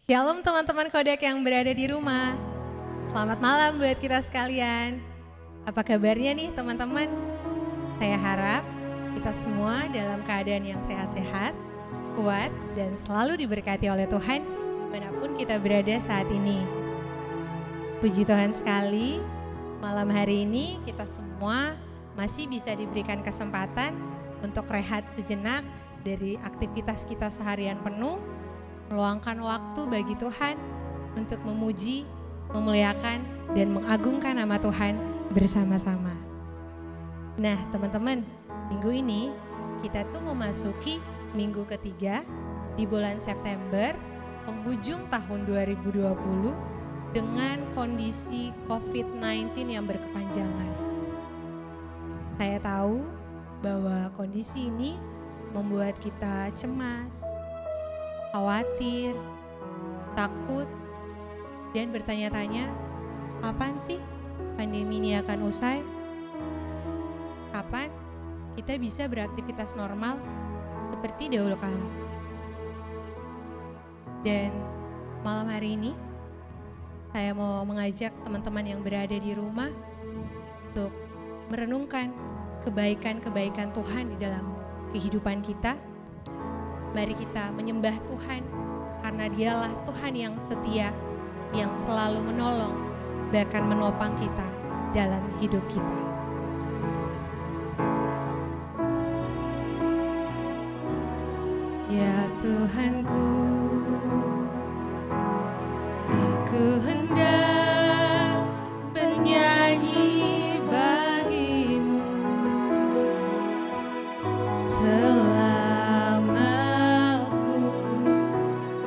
Shalom teman-teman Kodak yang berada di rumah. Selamat malam buat kita sekalian. Apa kabarnya nih teman-teman? Saya harap kita semua dalam keadaan yang sehat-sehat, kuat, dan selalu diberkati oleh Tuhan dimanapun kita berada saat ini. Puji Tuhan sekali, malam hari ini kita semua masih bisa diberikan kesempatan untuk rehat sejenak dari aktivitas kita seharian penuh, meluangkan waktu bagi Tuhan untuk memuji, memuliakan, dan mengagungkan nama Tuhan bersama-sama. Nah teman-teman, minggu ini kita tuh memasuki minggu ketiga di bulan September, penghujung tahun 2020 dengan kondisi COVID-19 yang berkepanjangan. Saya tahu bahwa kondisi ini membuat kita cemas, khawatir, takut, dan bertanya-tanya, kapan sih pandemi ini akan usai? Kapan kita bisa beraktivitas normal seperti dahulu kala? Dan malam hari ini, saya mau mengajak teman-teman yang berada di rumah untuk merenungkan kebaikan-kebaikan Tuhan di dalam kehidupan kita. Mari kita menyembah Tuhan karena Dialah Tuhan yang setia, yang selalu menolong, bahkan menopang kita dalam hidup kita. Ya Tuhanku, aku hendak bernyanyi bagimu selama aku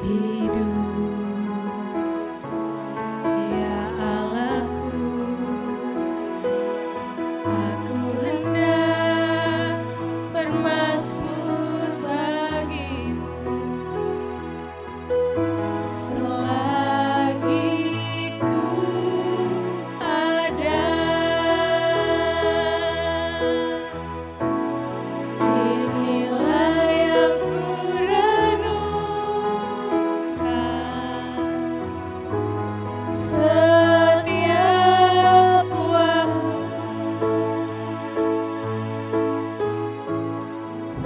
hidup. Ya Allahku, aku hendak bermazmur bagimu selagi ku ada. Inilah yang ku renungkan setiap waktu,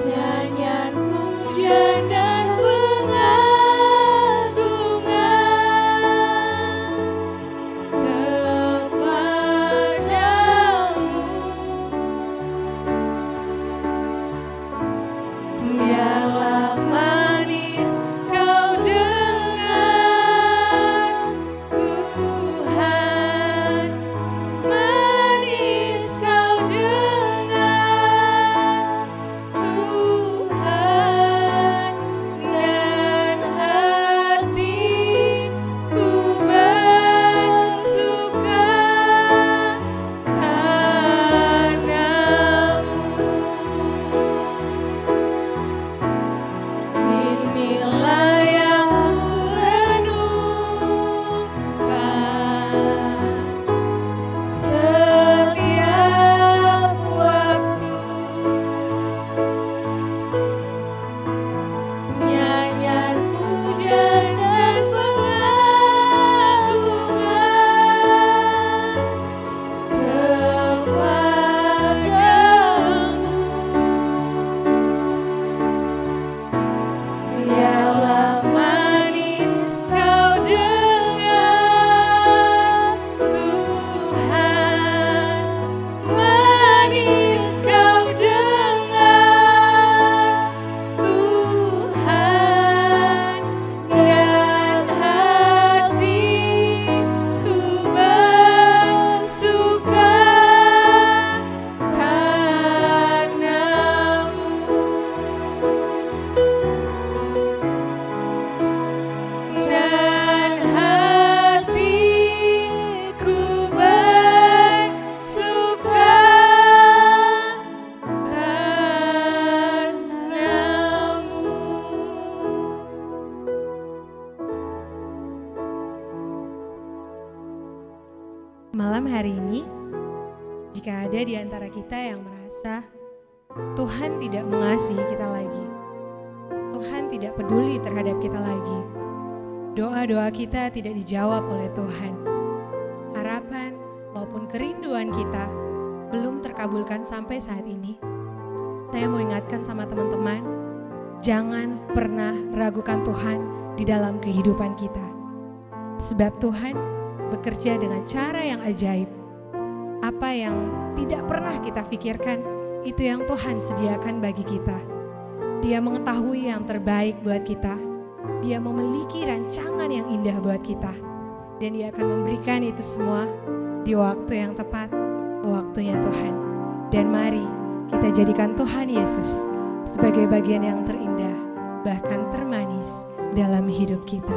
nyanyian pujian dan pengagungan kepadamu. Biarlah manis kau dengar Tuhan, manis kau dengar Tuhan, dan hatiku bersuka karena-Mu. Inilah yang ku renungkan setiap waktu, nyanyian pujian dan pengagungan kepadamu. Biarlah manis kau dengar Tuhan, manis kau dengar Tuhan, dan hatiku bersuka karena-Mu. Dan hatiku bersuka karena-Mu. Malam hari ini, jika ada di antara kita yang merasa Tuhan tidak mengasihi kita lagi, Tuhan tidak peduli terhadap kita lagi, doa-doa kita tidak dijawab oleh Tuhan. Harapan maupun kerinduan kita belum terkabulkan sampai saat ini. Saya mau ingatkan sama teman-teman, jangan pernah ragukan Tuhan di dalam kehidupan kita. Sebab Tuhan bekerja dengan cara yang ajaib. Apa yang tidak pernah kita pikirkan, itu yang Tuhan sediakan bagi kita. Dia mengetahui yang terbaik buat kita. Dia memiliki rancangan yang indah buat kita. Dan Dia akan memberikan itu semua di waktu yang tepat, waktunya Tuhan. Dan mari kita jadikan Tuhan Yesus sebagai bagian yang terindah, bahkan termanis dalam hidup kita.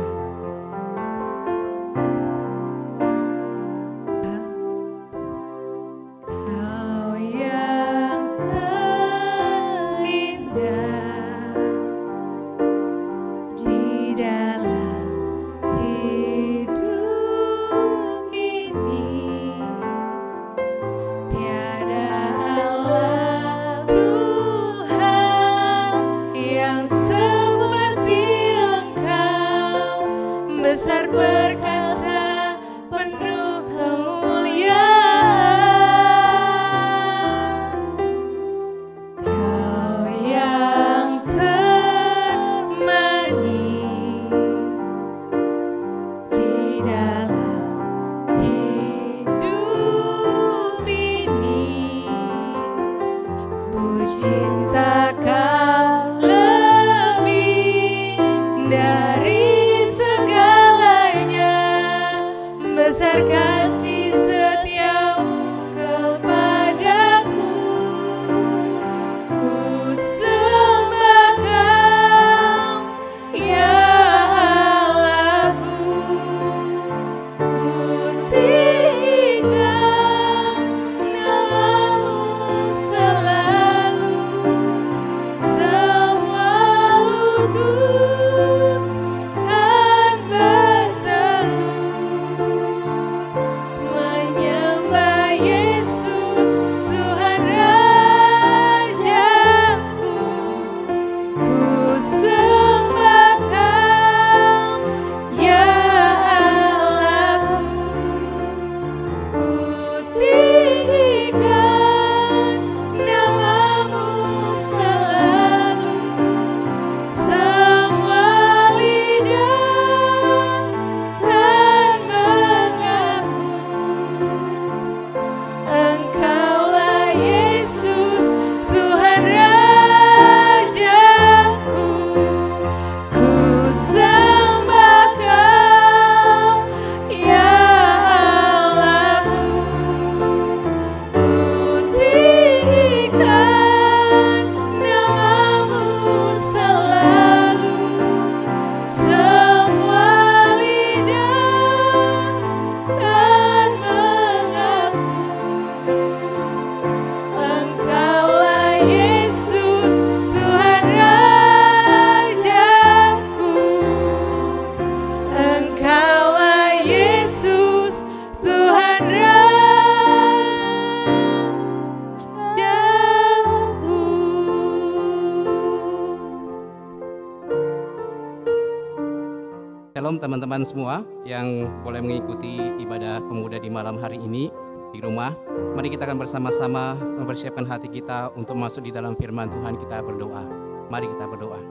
Shalom teman-teman semua yang boleh mengikuti ibadah pemuda di malam hari ini di rumah. Mari kita akan bersama-sama mempersiapkan hati kita untuk masuk di dalam firman Tuhan. Kita berdoa. Mari kita berdoa.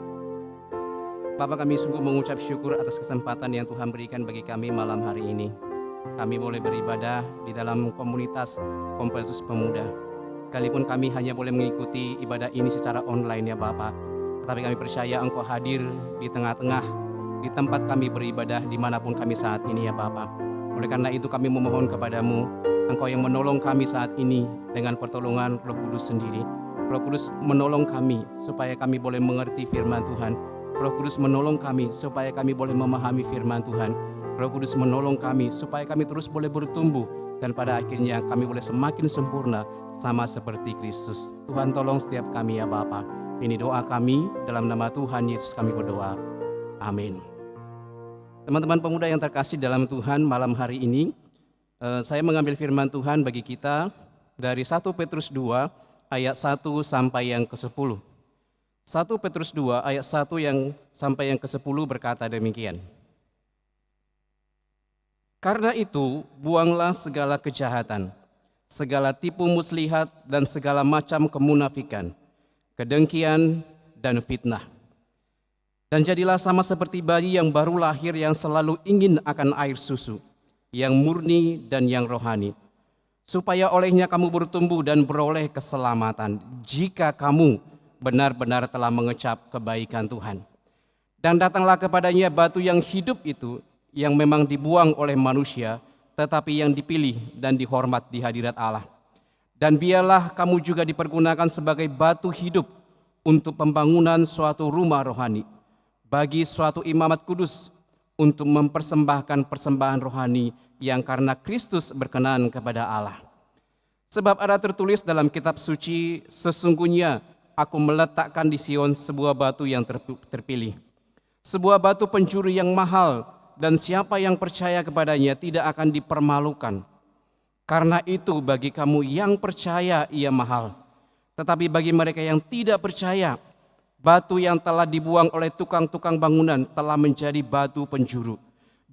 Bapa, kami sungguh mengucap syukur atas kesempatan yang Tuhan berikan bagi kami malam hari ini. Kami boleh beribadah di dalam komunitas Kompulsus Pemuda. Sekalipun kami hanya boleh mengikuti ibadah ini secara online ya Bapa, tetapi kami percaya Engkau hadir di tengah-tengah di tempat kami beribadah dimanapun kami saat ini ya Bapa. Oleh karena itu kami memohon kepadamu, Engkau yang menolong kami saat ini dengan pertolongan Roh Kudus sendiri. Roh Kudus menolong kami supaya kami boleh mengerti firman Tuhan. Roh Kudus menolong kami supaya kami boleh memahami firman Tuhan. Roh Kudus menolong kami supaya kami terus boleh bertumbuh dan pada akhirnya kami boleh semakin sempurna sama seperti Kristus. Tuhan tolong setiap kami ya Bapa. Ini doa kami dalam nama Tuhan Yesus kami berdoa. Amin. Teman-teman pemuda yang terkasih dalam Tuhan, malam hari ini saya mengambil firman Tuhan bagi kita dari 1 Petrus 2 ayat 1 sampai yang ke-10. 1 Petrus 2 ayat 1 sampai yang ke-10 berkata demikian. Karena itu, buanglah segala kejahatan, segala tipu muslihat dan segala macam kemunafikan, kedengkian dan fitnah. Dan jadilah sama seperti bayi yang baru lahir yang selalu ingin akan air susu, yang murni dan yang rohani, supaya olehnya kamu bertumbuh dan beroleh keselamatan jika kamu benar-benar telah mengecap kebaikan Tuhan. Dan datanglah kepadanya batu yang hidup itu, yang memang dibuang oleh manusia, tetapi yang dipilih dan dihormat di hadirat Allah. Dan biarlah kamu juga dipergunakan sebagai batu hidup untuk pembangunan suatu rumah rohani, bagi suatu imamat kudus, untuk mempersembahkan persembahan rohani yang karena Kristus berkenan kepada Allah. Sebab ada tertulis dalam kitab suci, sesungguhnya aku meletakkan di Sion sebuah batu yang terpilih, sebuah batu penjuru yang mahal, dan siapa yang percaya kepadanya tidak akan dipermalukan. Karena itu bagi kamu yang percaya ia mahal, tetapi bagi mereka yang tidak percaya, batu yang telah dibuang oleh tukang-tukang bangunan telah menjadi batu penjuru,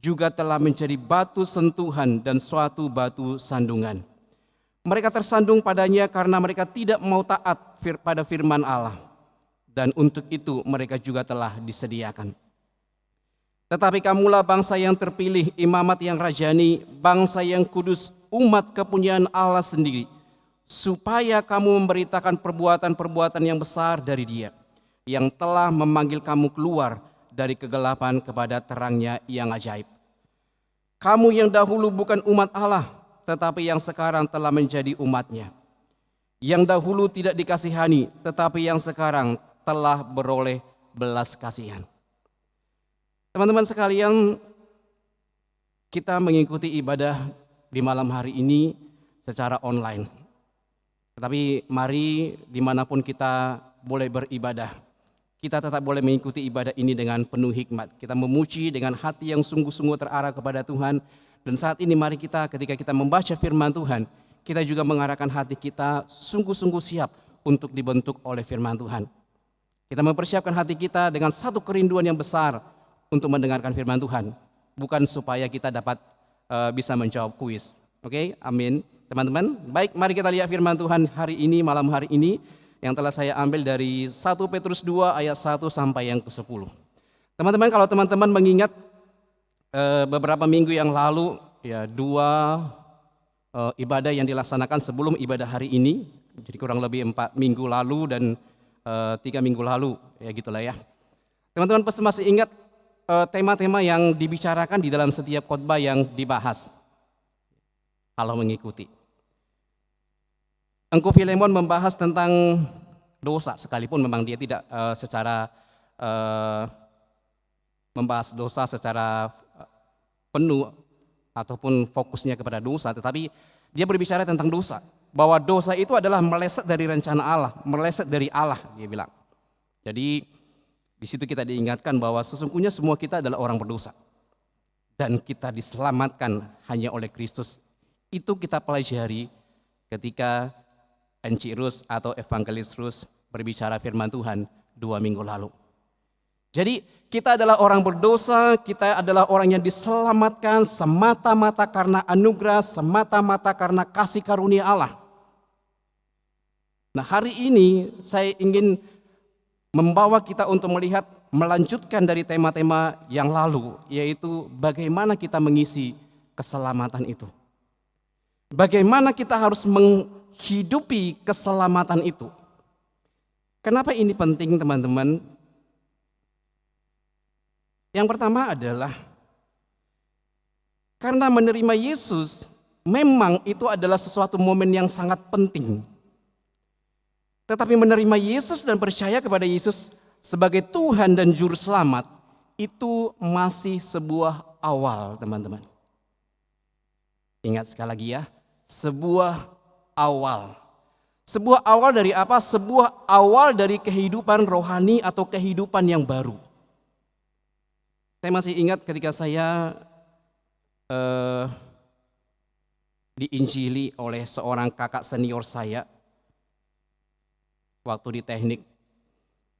juga telah menjadi batu sentuhan dan suatu batu sandungan. Mereka tersandung padanya karena mereka tidak mau taat pada firman Allah, dan untuk itu mereka juga telah disediakan. Tetapi kamulah bangsa yang terpilih, imamat yang rajani, bangsa yang kudus, umat kepunyaan Allah sendiri, supaya kamu memberitakan perbuatan-perbuatan yang besar dari Dia, yang telah memanggil kamu keluar dari kegelapan kepada terangnya yang ajaib. Kamu yang dahulu bukan umat Allah, tetapi yang sekarang telah menjadi umat-Nya. Yang dahulu tidak dikasihani, tetapi yang sekarang telah beroleh belas kasihan. Teman-teman sekalian, kita mengikuti ibadah di malam hari ini secara online. Tetapi mari dimanapun kita boleh beribadah, kita tetap boleh mengikuti ibadah ini dengan penuh hikmat. Kita memuji dengan hati yang sungguh-sungguh terarah kepada Tuhan. Dan saat ini mari kita, ketika kita membaca firman Tuhan, kita juga mengarahkan hati kita sungguh-sungguh siap untuk dibentuk oleh firman Tuhan. Kita mempersiapkan hati kita dengan satu kerinduan yang besar untuk mendengarkan firman Tuhan, bukan supaya kita dapat bisa menjawab kuis. Oke, amin. Teman-teman, baik, mari kita lihat firman Tuhan hari ini, malam hari ini, yang telah saya ambil dari 1 Petrus 2 ayat 1 sampai yang ke-10. Teman-teman, kalau teman-teman mengingat beberapa minggu yang lalu, ya, dua ibadah yang dilaksanakan sebelum ibadah hari ini, jadi kurang lebih 4 minggu lalu dan 3 minggu lalu, ya gitulah ya. Teman-teman pasti masih ingat tema-tema yang dibicarakan di dalam setiap khotbah yang dibahas. Kalau mengikuti, Engku Filemon membahas tentang dosa, sekalipun memang dia tidak secara membahas dosa secara penuh ataupun fokusnya kepada dosa, tetapi dia berbicara tentang dosa, bahwa dosa itu adalah meleset dari rencana Allah, meleset dari Allah, dia bilang. Jadi di situ kita diingatkan bahwa sesungguhnya semua kita adalah orang berdosa dan kita diselamatkan hanya oleh Kristus. Itu kita pelajari ketika Enci Rus atau Evangelis Rus berbicara firman Tuhan 2 minggu lalu. Jadi kita adalah orang berdosa, kita adalah orang yang diselamatkan semata-mata karena anugerah, semata-mata karena kasih karunia Allah. Nah, hari ini saya ingin membawa kita untuk melihat, melanjutkan dari tema-tema yang lalu, yaitu bagaimana kita mengisi keselamatan itu. Bagaimana kita harus menghidupi keselamatan itu. Kenapa ini penting, teman-teman? Yang pertama adalah karena menerima Yesus memang itu adalah sesuatu momen yang sangat penting. Tetapi menerima Yesus dan percaya kepada Yesus sebagai Tuhan dan Juru Selamat itu masih sebuah awal, teman-teman. Ingat sekali lagi ya, sebuah awal. Sebuah awal dari apa? Sebuah awal dari kehidupan rohani atau kehidupan yang baru. Saya masih ingat ketika saya diinjili oleh seorang kakak senior saya waktu di teknik.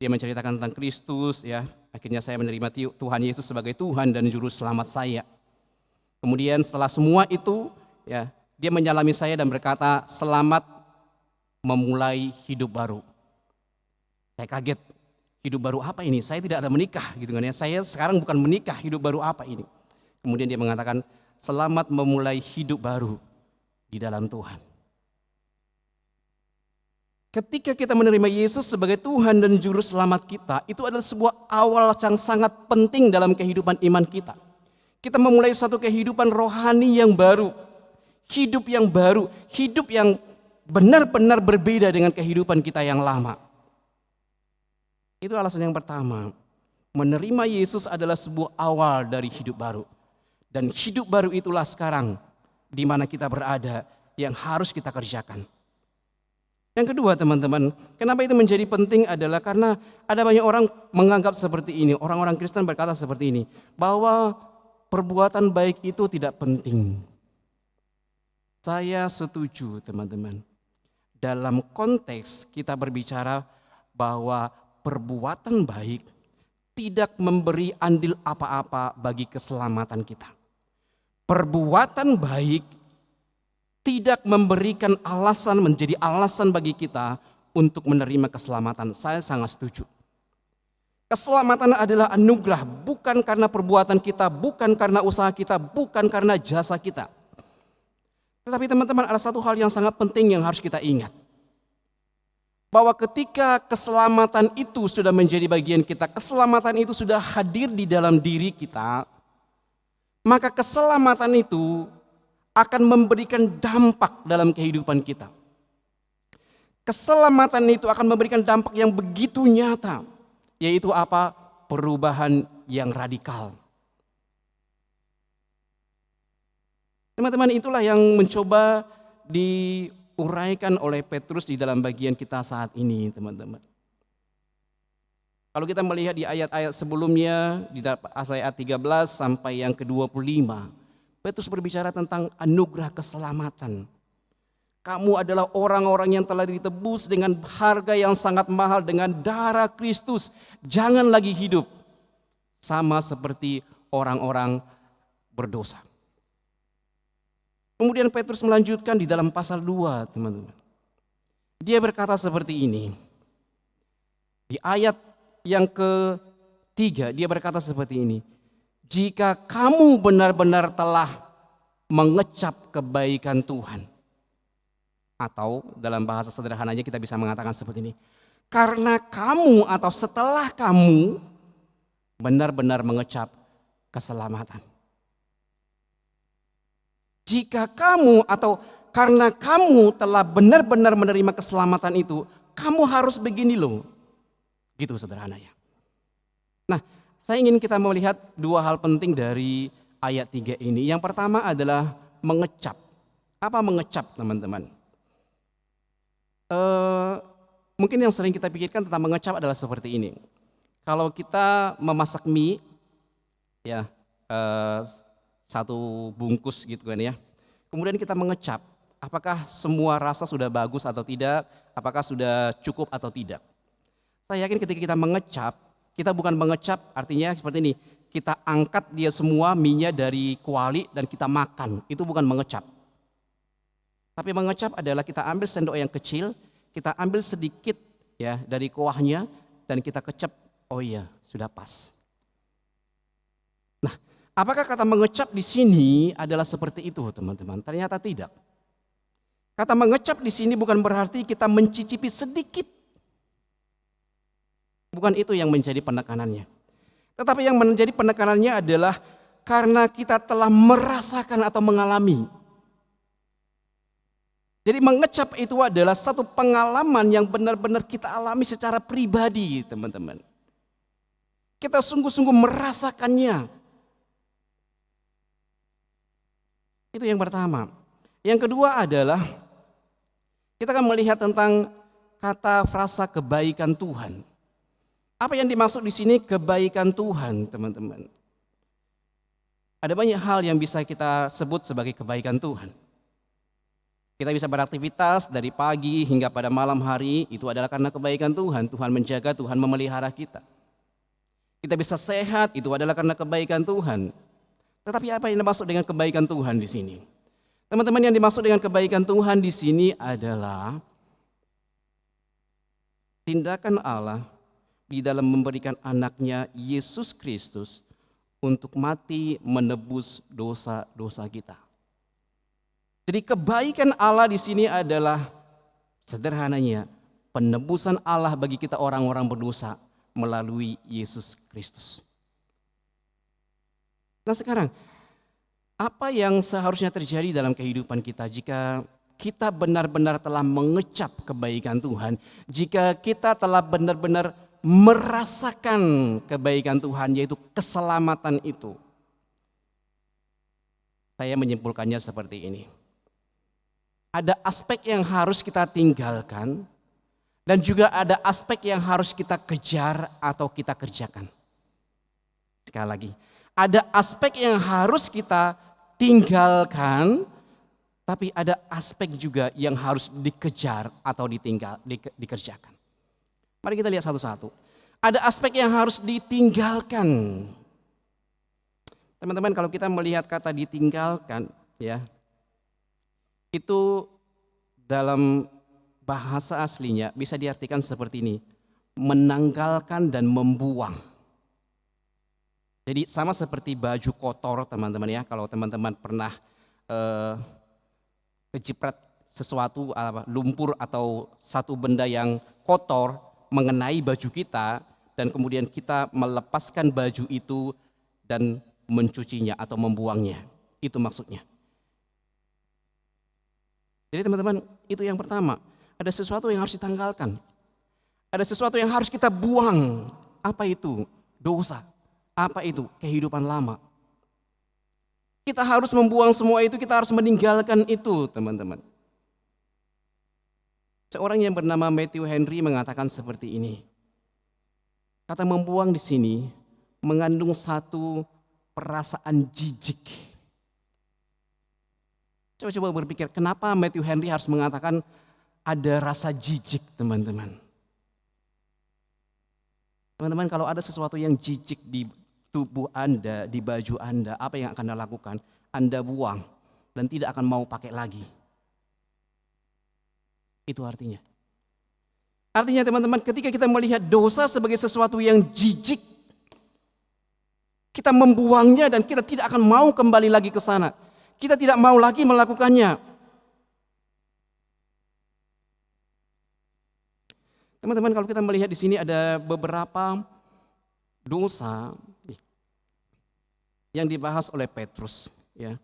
Dia menceritakan tentang Kristus, ya. Akhirnya saya menerima Tuhan Yesus sebagai Tuhan dan Juru Selamat saya. Kemudian setelah semua itu, ya, dia menyalami saya dan berkata, "Selamat memulai hidup baru." Saya kaget, hidup baru apa ini? Saya tidak ada menikah gitu kan ya. Saya sekarang bukan menikah, hidup baru apa ini? Kemudian dia mengatakan, "Selamat memulai hidup baru di dalam Tuhan." Ketika kita menerima Yesus sebagai Tuhan dan Juru Selamat kita, itu adalah sebuah awal yang sangat penting dalam kehidupan iman kita. Kita memulai satu kehidupan rohani yang baru, hidup yang baru, hidup yang benar-benar berbeda dengan kehidupan kita yang lama. Itu alasan yang pertama. Menerima Yesus adalah sebuah awal dari hidup baru. Dan hidup baru itulah sekarang di mana kita berada yang harus kita kerjakan. Yang kedua teman-teman, kenapa itu menjadi penting adalah karena ada banyak orang menganggap seperti ini, orang-orang Kristen berkata seperti ini, bahwa perbuatan baik itu tidak penting. Saya setuju teman-teman, dalam konteks kita berbicara bahwa perbuatan baik tidak memberi andil apa-apa bagi keselamatan kita. Perbuatan baik tidak memberikan alasan, menjadi alasan bagi kita untuk menerima keselamatan. Saya sangat setuju. Keselamatan adalah anugerah, bukan karena perbuatan kita, bukan karena usaha kita, bukan karena jasa kita. Tetapi teman-teman, ada satu hal yang sangat penting yang harus kita ingat. Bahwa ketika keselamatan itu sudah menjadi bagian kita, keselamatan itu sudah hadir di dalam diri kita, maka keselamatan itu akan memberikan dampak dalam kehidupan kita. Keselamatan itu akan memberikan dampak yang begitu nyata, yaitu apa? Perubahan yang radikal. Teman-teman, itulah yang mencoba diuraikan oleh Petrus di dalam bagian kita saat ini, teman-teman. Kalau kita melihat di ayat-ayat sebelumnya, di ayat 13 sampai yang ke-25, Petrus berbicara tentang anugerah keselamatan. Kamu adalah orang-orang yang telah ditebus dengan harga yang sangat mahal, dengan darah Kristus. Jangan lagi hidup sama seperti orang-orang berdosa. Kemudian Petrus melanjutkan di dalam pasal 2, teman-teman. Dia berkata seperti ini. Di ayat yang ke-3 dia berkata seperti ini. Jika kamu benar-benar telah mengecap kebaikan Tuhan. Atau dalam bahasa sederhananya kita bisa mengatakan seperti ini. Karena kamu atau setelah kamu benar-benar mengecap keselamatan. Jika kamu atau karena kamu telah benar-benar menerima keselamatan itu, kamu harus begini loh. Gitu sederhananya. Nah, saya ingin kita melihat dua hal penting dari ayat 3 ini. Yang pertama adalah mengecap. Apa mengecap, teman-teman? Mungkin yang sering kita pikirkan tentang mengecap adalah seperti ini. Kalau kita memasak mie, ya satu bungkus gitu kan ya. Kemudian kita mengecap, apakah semua rasa sudah bagus atau tidak, apakah sudah cukup atau tidak. Saya yakin ketika kita mengecap, kita bukan mengecap artinya seperti ini, kita angkat dia semua mie-nya dari kuali dan kita makan, itu bukan mengecap. Tapi mengecap adalah kita ambil sendok yang kecil, kita ambil sedikit ya dari kuahnya dan kita kecap, oh iya sudah pas. Nah, apakah kata mengecap di sini adalah seperti itu, teman-teman? Ternyata tidak. Kata mengecap di sini bukan berarti kita mencicipi sedikit. Bukan itu yang menjadi penekanannya. Tetapi yang menjadi penekanannya adalah karena kita telah merasakan atau mengalami. Jadi mengecap itu adalah satu pengalaman yang benar-benar kita alami secara pribadi, teman-teman. Kita sungguh-sungguh merasakannya. Itu yang pertama. Yang kedua adalah kita akan melihat tentang kata frasa kebaikan Tuhan. Apa yang dimaksud di sini kebaikan Tuhan, teman-teman? Ada banyak hal yang bisa kita sebut sebagai kebaikan Tuhan. Kita bisa beraktivitas dari pagi hingga pada malam hari, itu adalah karena kebaikan Tuhan. Tuhan menjaga, Tuhan memelihara kita. Kita bisa sehat, itu adalah karena kebaikan Tuhan. Tetapi apa yang dimaksud dengan kebaikan Tuhan di sini? Teman-teman, yang dimaksud dengan kebaikan Tuhan di sini adalah tindakan Allah di dalam memberikan anaknya Yesus Kristus untuk mati menebus dosa-dosa kita. Jadi kebaikan Allah di sini adalah sederhananya penebusan Allah bagi kita orang-orang berdosa melalui Yesus Kristus. Nah sekarang, apa yang seharusnya terjadi dalam kehidupan kita jika kita benar-benar telah mengecap kebaikan Tuhan, jika kita telah benar-benar merasakan kebaikan Tuhan, yaitu keselamatan itu? Saya menyimpulkannya seperti ini. Ada aspek yang harus kita tinggalkan dan juga ada aspek yang harus kita kejar atau kita kerjakan. Sekali lagi, ada aspek yang harus kita tinggalkan, tapi ada aspek juga yang harus dikejar atau dikerjakan. Mari kita lihat satu-satu. Ada aspek yang harus ditinggalkan. Teman-teman, kalau kita melihat kata ditinggalkan, ya, itu dalam bahasa aslinya bisa diartikan seperti ini: menanggalkan dan membuang. Jadi sama seperti baju kotor, teman-teman ya. Kalau teman-teman pernah kejepret sesuatu, lumpur atau satu benda yang kotor mengenai baju kita, dan kemudian kita melepaskan baju itu dan mencucinya atau membuangnya. Itu maksudnya. Jadi teman-teman, itu yang pertama. Ada sesuatu yang harus ditanggalkan. Ada sesuatu yang harus kita buang. Apa itu? Dosa. Apa itu? Kehidupan lama. Kita harus membuang semua itu, kita harus meninggalkan itu, teman-teman. Seorang yang bernama Matthew Henry mengatakan seperti ini. Kata membuang di sini mengandung satu perasaan jijik. Coba berpikir, kenapa Matthew Henry harus mengatakan ada rasa jijik, teman-teman? Teman-teman, kalau ada sesuatu yang jijik di tubuh Anda, di baju Anda, apa yang akan Anda lakukan? Anda buang dan tidak akan mau pakai lagi. Itu artinya. Artinya teman-teman, ketika kita melihat dosa sebagai sesuatu yang jijik, kita membuangnya dan kita tidak akan mau kembali lagi ke sana. Kita tidak mau lagi melakukannya. Teman-teman, kalau kita melihat di sini ada beberapa dosa yang dibahas oleh Petrus, ya.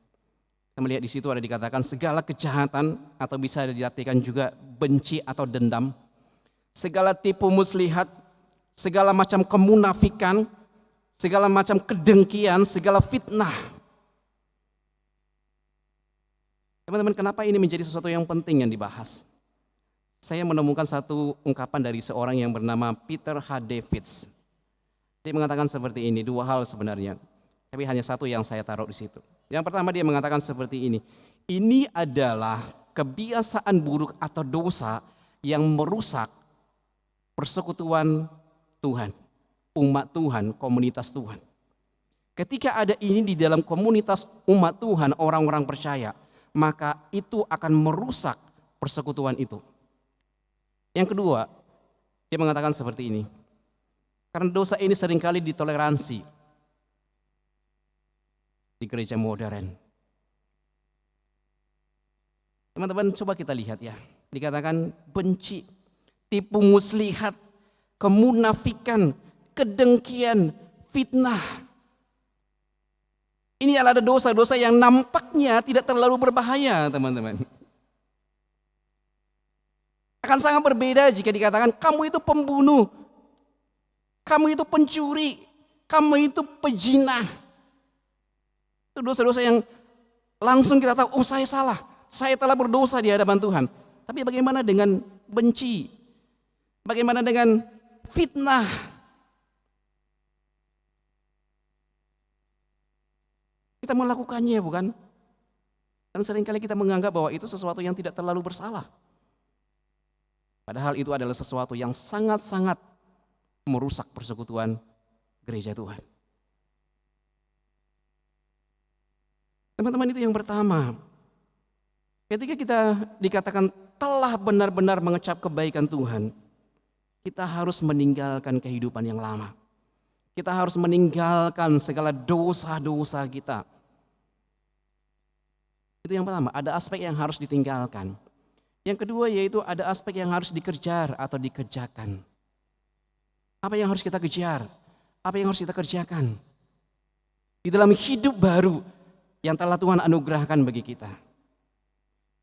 Kita melihat di situ ada dikatakan segala kejahatan, atau bisa diartikan juga benci atau dendam, segala tipu muslihat, segala macam kemunafikan, segala macam kedengkian, segala fitnah. Teman-teman, kenapa ini menjadi sesuatu yang penting yang dibahas? Saya menemukan satu ungkapan dari seorang yang bernama Peter H. Davids. Dia mengatakan seperti ini, dua hal sebenarnya. Tapi hanya satu yang saya taruh di situ. Yang pertama, dia mengatakan seperti ini. Ini adalah kebiasaan buruk atau dosa yang merusak persekutuan Tuhan, umat Tuhan, komunitas Tuhan. Ketika ada ini di dalam komunitas umat Tuhan, orang-orang percaya, maka itu akan merusak persekutuan itu. Yang kedua, dia mengatakan seperti ini. Karena dosa ini seringkali ditoleransi di gereja modern. Teman-teman, coba kita lihat ya. Dikatakan benci, tipu muslihat, kemunafikan, kedengkian, fitnah. Ini adalah dosa-dosa yang nampaknya tidak terlalu berbahaya, teman-teman. Akan sangat berbeda jika dikatakan kamu itu pembunuh, kamu itu pencuri, kamu itu pezina. Itu dosa-dosa yang langsung kita tahu, oh saya salah, saya telah berdosa di hadapan Tuhan. Tapi bagaimana dengan benci? Bagaimana dengan fitnah? Kita melakukannya, bukan? Dan seringkali kita menganggap bahwa itu sesuatu yang tidak terlalu bersalah. Padahal itu adalah sesuatu yang sangat-sangat merusak persekutuan gereja Tuhan. Teman-teman, itu yang pertama. Ketika kita dikatakan telah benar-benar mengecap kebaikan Tuhan, kita harus meninggalkan kehidupan yang lama. Kita harus meninggalkan segala dosa-dosa kita. Itu yang pertama, ada aspek yang harus ditinggalkan. Yang kedua yaitu ada aspek yang harus dikejar atau dikerjakan. Apa yang harus kita kejar? Apa yang harus kita kerjakan? Di dalam hidup baru yang telah Tuhan anugerahkan bagi kita.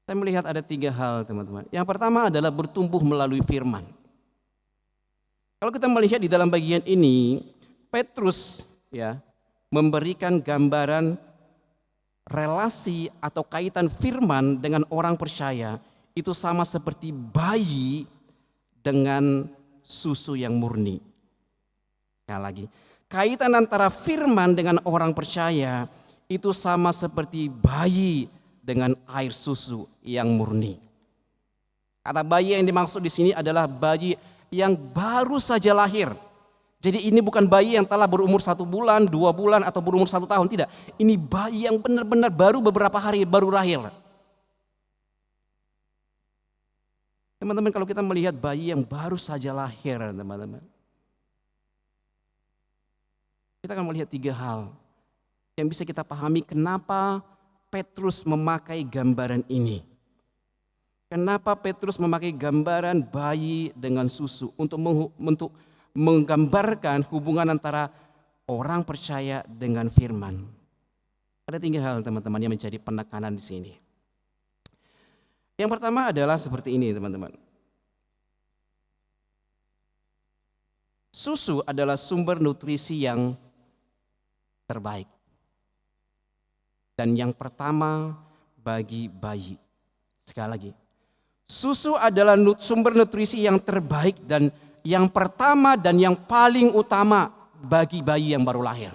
Saya melihat ada 3 hal, teman-teman. Yang pertama adalah bertumbuh melalui firman. Kalau kita melihat di dalam bagian ini, Petrus memberikan gambaran relasi atau kaitan firman dengan orang percaya itu sama seperti bayi dengan susu yang murni. Sekali lagi, kaitan antara firman dengan orang percaya itu sama seperti bayi dengan air susu yang murni. Kata bayi yang dimaksud di sini adalah bayi yang baru saja lahir. Jadi ini bukan bayi yang telah berumur 1 bulan, 2 bulan, atau berumur 1 tahun, tidak. Ini bayi yang benar-benar baru beberapa hari baru lahir. Teman-teman, kalau kita melihat bayi yang baru saja lahir, teman-teman, kita akan melihat 3 hal yang bisa kita pahami kenapa Petrus memakai gambaran ini. Kenapa Petrus memakai gambaran bayi dengan susu untuk menggambarkan hubungan antara orang percaya dengan firman. Ada 3 hal, teman-teman, yang menjadi penekanan di sini. Yang pertama adalah seperti ini, teman-teman. Susu adalah sumber nutrisi yang terbaik. Dan yang pertama bagi bayi. Sekali lagi. Susu adalah sumber nutrisi yang terbaik dan yang pertama dan yang paling utama bagi bayi yang baru lahir.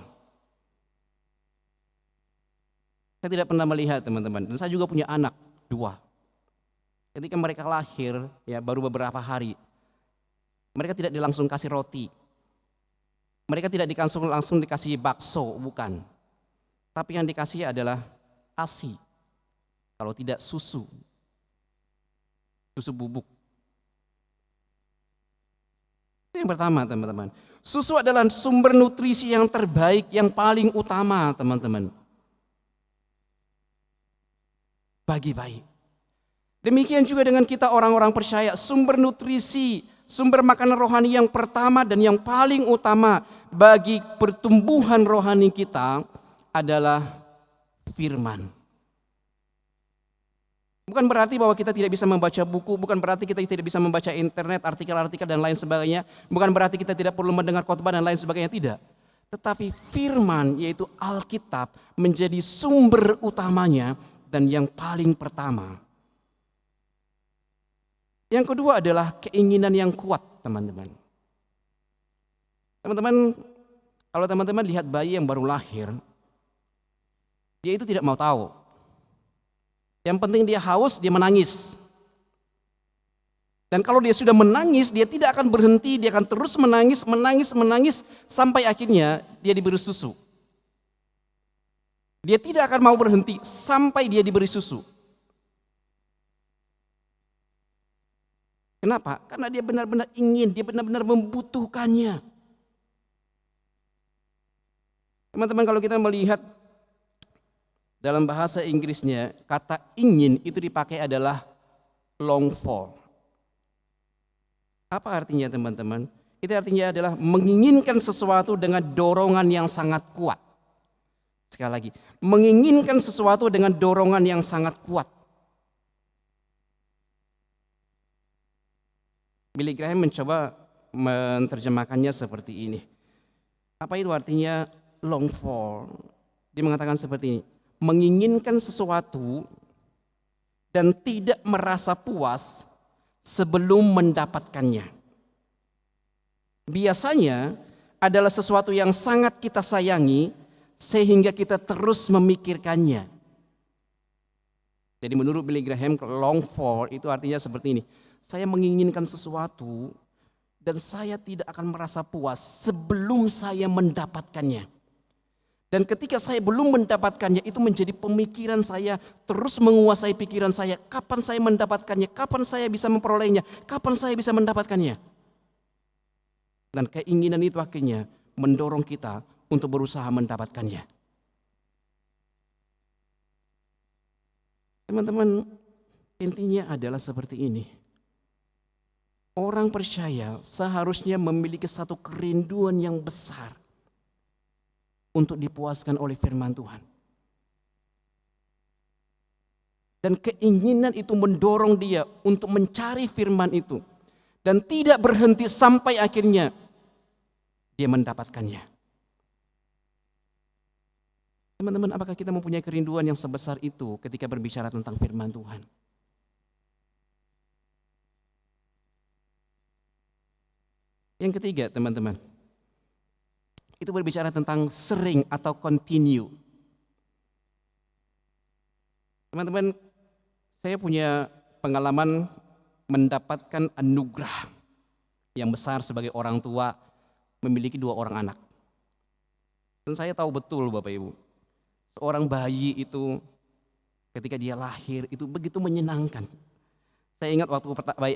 Saya tidak pernah melihat, teman-teman, dan saya juga punya anak 2. Ketika mereka lahir, baru beberapa hari, mereka tidak langsung kasih roti. Mereka tidak langsung dikasih bakso, bukan. Tapi yang dikasih adalah ASI. Kalau tidak susu bubuk. Itu yang pertama, teman-teman. Susu adalah sumber nutrisi yang terbaik, yang paling utama, teman-teman, bagi bayi. Demikian juga dengan kita orang-orang percaya, sumber nutrisi, sumber makanan rohani yang pertama dan yang paling utama bagi pertumbuhan rohani kita adalah firman. Bukan berarti bahwa kita tidak bisa membaca buku, bukan berarti kita tidak bisa membaca internet, artikel-artikel dan lain sebagainya, bukan berarti kita tidak perlu mendengar khotbah dan lain sebagainya, tidak. Tetapi firman, yaitu Alkitab, menjadi sumber utamanya dan yang paling pertama. Yang kedua adalah keinginan yang kuat, teman-teman. Teman-teman, kalau teman-teman lihat bayi yang baru lahir, dia itu tidak mau tahu. Yang penting dia haus, dia menangis. Dan kalau dia sudah menangis, dia tidak akan berhenti, dia akan terus menangis, sampai akhirnya dia diberi susu. Dia tidak akan mau berhenti sampai dia diberi susu. Kenapa? Karena dia benar-benar ingin, dia benar-benar membutuhkannya. Teman-teman, kalau kita melihat dalam bahasa Inggrisnya, kata ingin itu dipakai adalah long for. Apa artinya, teman-teman? Itu artinya adalah menginginkan sesuatu dengan dorongan yang sangat kuat. Sekali lagi, menginginkan sesuatu dengan dorongan yang sangat kuat. Billy Graham mencoba menerjemahkannya seperti ini. Apa itu artinya long for? Dia mengatakan seperti ini. Menginginkan sesuatu dan tidak merasa puas sebelum mendapatkannya. Biasanya adalah sesuatu yang sangat kita sayangi sehingga kita terus memikirkannya. Jadi menurut Billy Graham, long for itu artinya seperti ini. Saya menginginkan sesuatu dan saya tidak akan merasa puas sebelum saya mendapatkannya. Dan ketika saya belum mendapatkannya, itu menjadi pemikiran saya, terus menguasai pikiran saya. Kapan saya mendapatkannya? Kapan saya bisa memperolehnya? Kapan saya bisa mendapatkannya? Dan keinginan itu akhirnya mendorong kita untuk berusaha mendapatkannya. Teman-teman, intinya adalah seperti ini. Orang percaya seharusnya memiliki satu kerinduan yang besar untuk dipuaskan oleh firman Tuhan. Dan keinginan itu mendorong dia untuk mencari firman itu. Dan tidak berhenti sampai akhirnya dia mendapatkannya. Teman-teman, apakah kita mempunyai kerinduan yang sebesar itu ketika berbicara tentang firman Tuhan? Yang ketiga, teman-teman, itu berbicara tentang sering atau continue. Teman-teman, saya punya pengalaman mendapatkan anugerah yang besar sebagai orang tua memiliki 2 orang anak. Dan saya tahu betul Bapak Ibu, seorang bayi itu ketika dia lahir itu begitu menyenangkan. Saya ingat waktu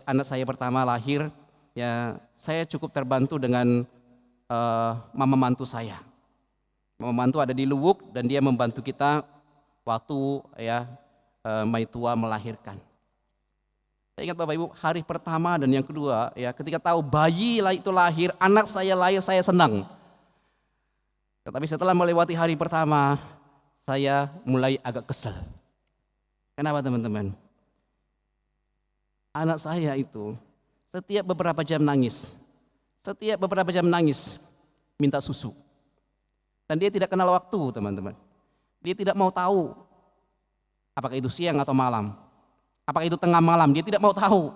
anak saya pertama lahir, ya saya cukup terbantu dengan mama mantu saya. Mama mantu ada di Luwuk dan dia membantu kita waktu Maitua melahirkan. Saya ingat Bapak Ibu, hari pertama dan yang kedua, ya ketika tahu bayi itu lahir, anak saya lahir, saya senang. Tetapi setelah melewati hari pertama, saya mulai agak kesal. Kenapa teman-teman? Anak saya itu setiap beberapa jam nangis. Setiap beberapa jam nangis, minta susu. Dan dia tidak kenal waktu, teman-teman. Dia tidak mau tahu apakah itu siang atau malam. Apakah itu tengah malam, dia tidak mau tahu.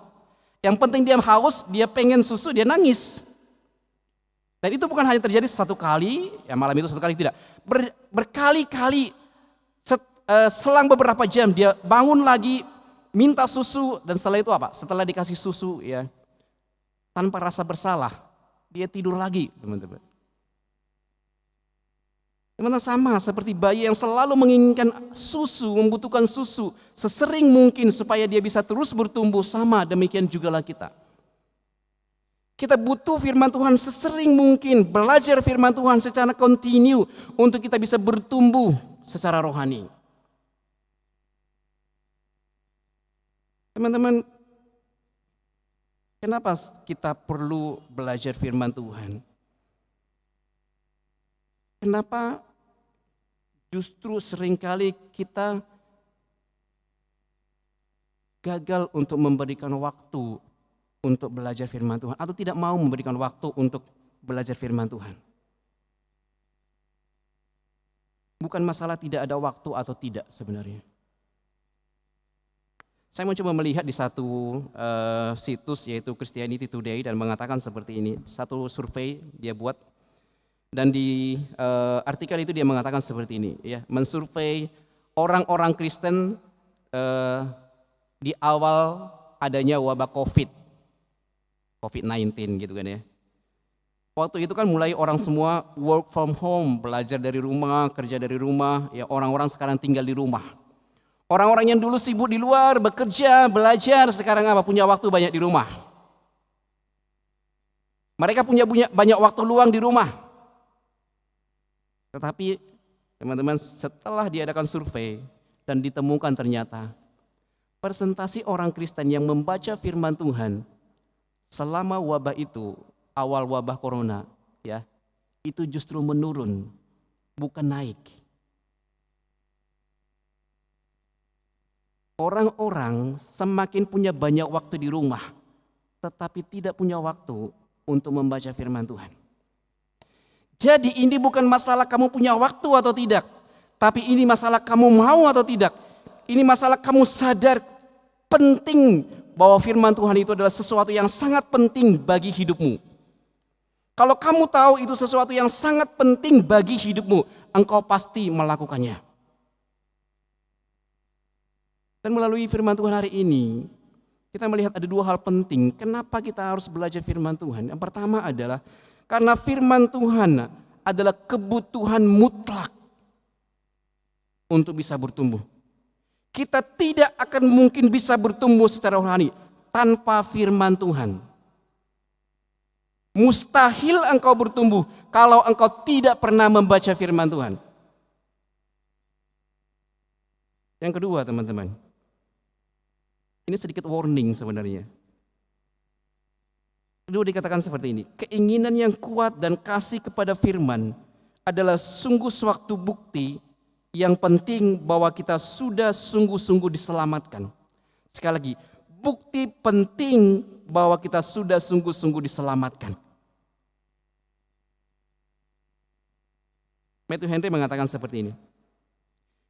Yang penting dia haus, dia pengen susu, dia nangis. Dan itu bukan hanya terjadi satu kali, ya malam itu satu kali, tidak. Berkali-kali, selang beberapa jam dia bangun lagi, minta susu, dan setelah itu apa? Setelah dikasih susu, ya tanpa rasa bersalah, dia tidur lagi, teman-teman. Teman-teman, sama seperti bayi yang selalu menginginkan susu, membutuhkan susu sesering mungkin supaya dia bisa terus bertumbuh, sama demikian jugalah kita. Kita butuh firman Tuhan sesering mungkin, belajar firman Tuhan secara kontinu untuk kita bisa bertumbuh secara rohani. Teman-teman, kenapa kita perlu belajar firman Tuhan? Kenapa justru seringkali kita gagal untuk memberikan waktu untuk belajar firman Tuhan, atau tidak mau memberikan waktu untuk belajar firman Tuhan? Bukan masalah tidak ada waktu atau tidak sebenarnya. Saya mau coba melihat di satu situs yaitu Christianity Today dan mengatakan seperti ini. Satu survei dia buat dan di artikel itu dia mengatakan seperti ini, ya, mensurvei orang-orang Kristen di awal adanya wabah COVID-19 gitu kan ya. Waktu itu kan mulai orang semua work from home, belajar dari rumah, kerja dari rumah, ya orang-orang sekarang tinggal di rumah. Orang-orang yang dulu sibuk di luar, bekerja, belajar, sekarang apa? Punya waktu banyak di rumah. Mereka punya banyak waktu luang di rumah. Tetapi teman-teman, setelah diadakan survei dan ditemukan ternyata persentase orang Kristen yang membaca firman Tuhan selama wabah itu, awal wabah corona, ya, itu justru menurun, bukan naik. Orang-orang semakin punya banyak waktu di rumah, tetapi tidak punya waktu untuk membaca firman Tuhan. Jadi ini bukan masalah kamu punya waktu atau tidak, tapi ini masalah kamu mau atau tidak. Ini masalah kamu sadar penting bahwa firman Tuhan itu adalah sesuatu yang sangat penting bagi hidupmu. Kalau kamu tahu itu sesuatu yang sangat penting bagi hidupmu, engkau pasti melakukannya. Dan melalui firman Tuhan hari ini, kita melihat ada 2 hal penting. Kenapa kita harus belajar firman Tuhan? Yang pertama adalah karena firman Tuhan adalah kebutuhan mutlak untuk bisa bertumbuh. Kita tidak akan mungkin bisa bertumbuh secara rohani tanpa firman Tuhan. Mustahil engkau bertumbuh kalau engkau tidak pernah membaca firman Tuhan. Yang kedua, teman-teman, ini sedikit warning sebenarnya. Kedua dikatakan seperti ini, keinginan yang kuat dan kasih kepada firman adalah sungguh suatu bukti yang penting bahwa kita sudah sungguh-sungguh diselamatkan. Sekali lagi, bukti penting bahwa kita sudah sungguh-sungguh diselamatkan. Matthew Henry mengatakan seperti ini.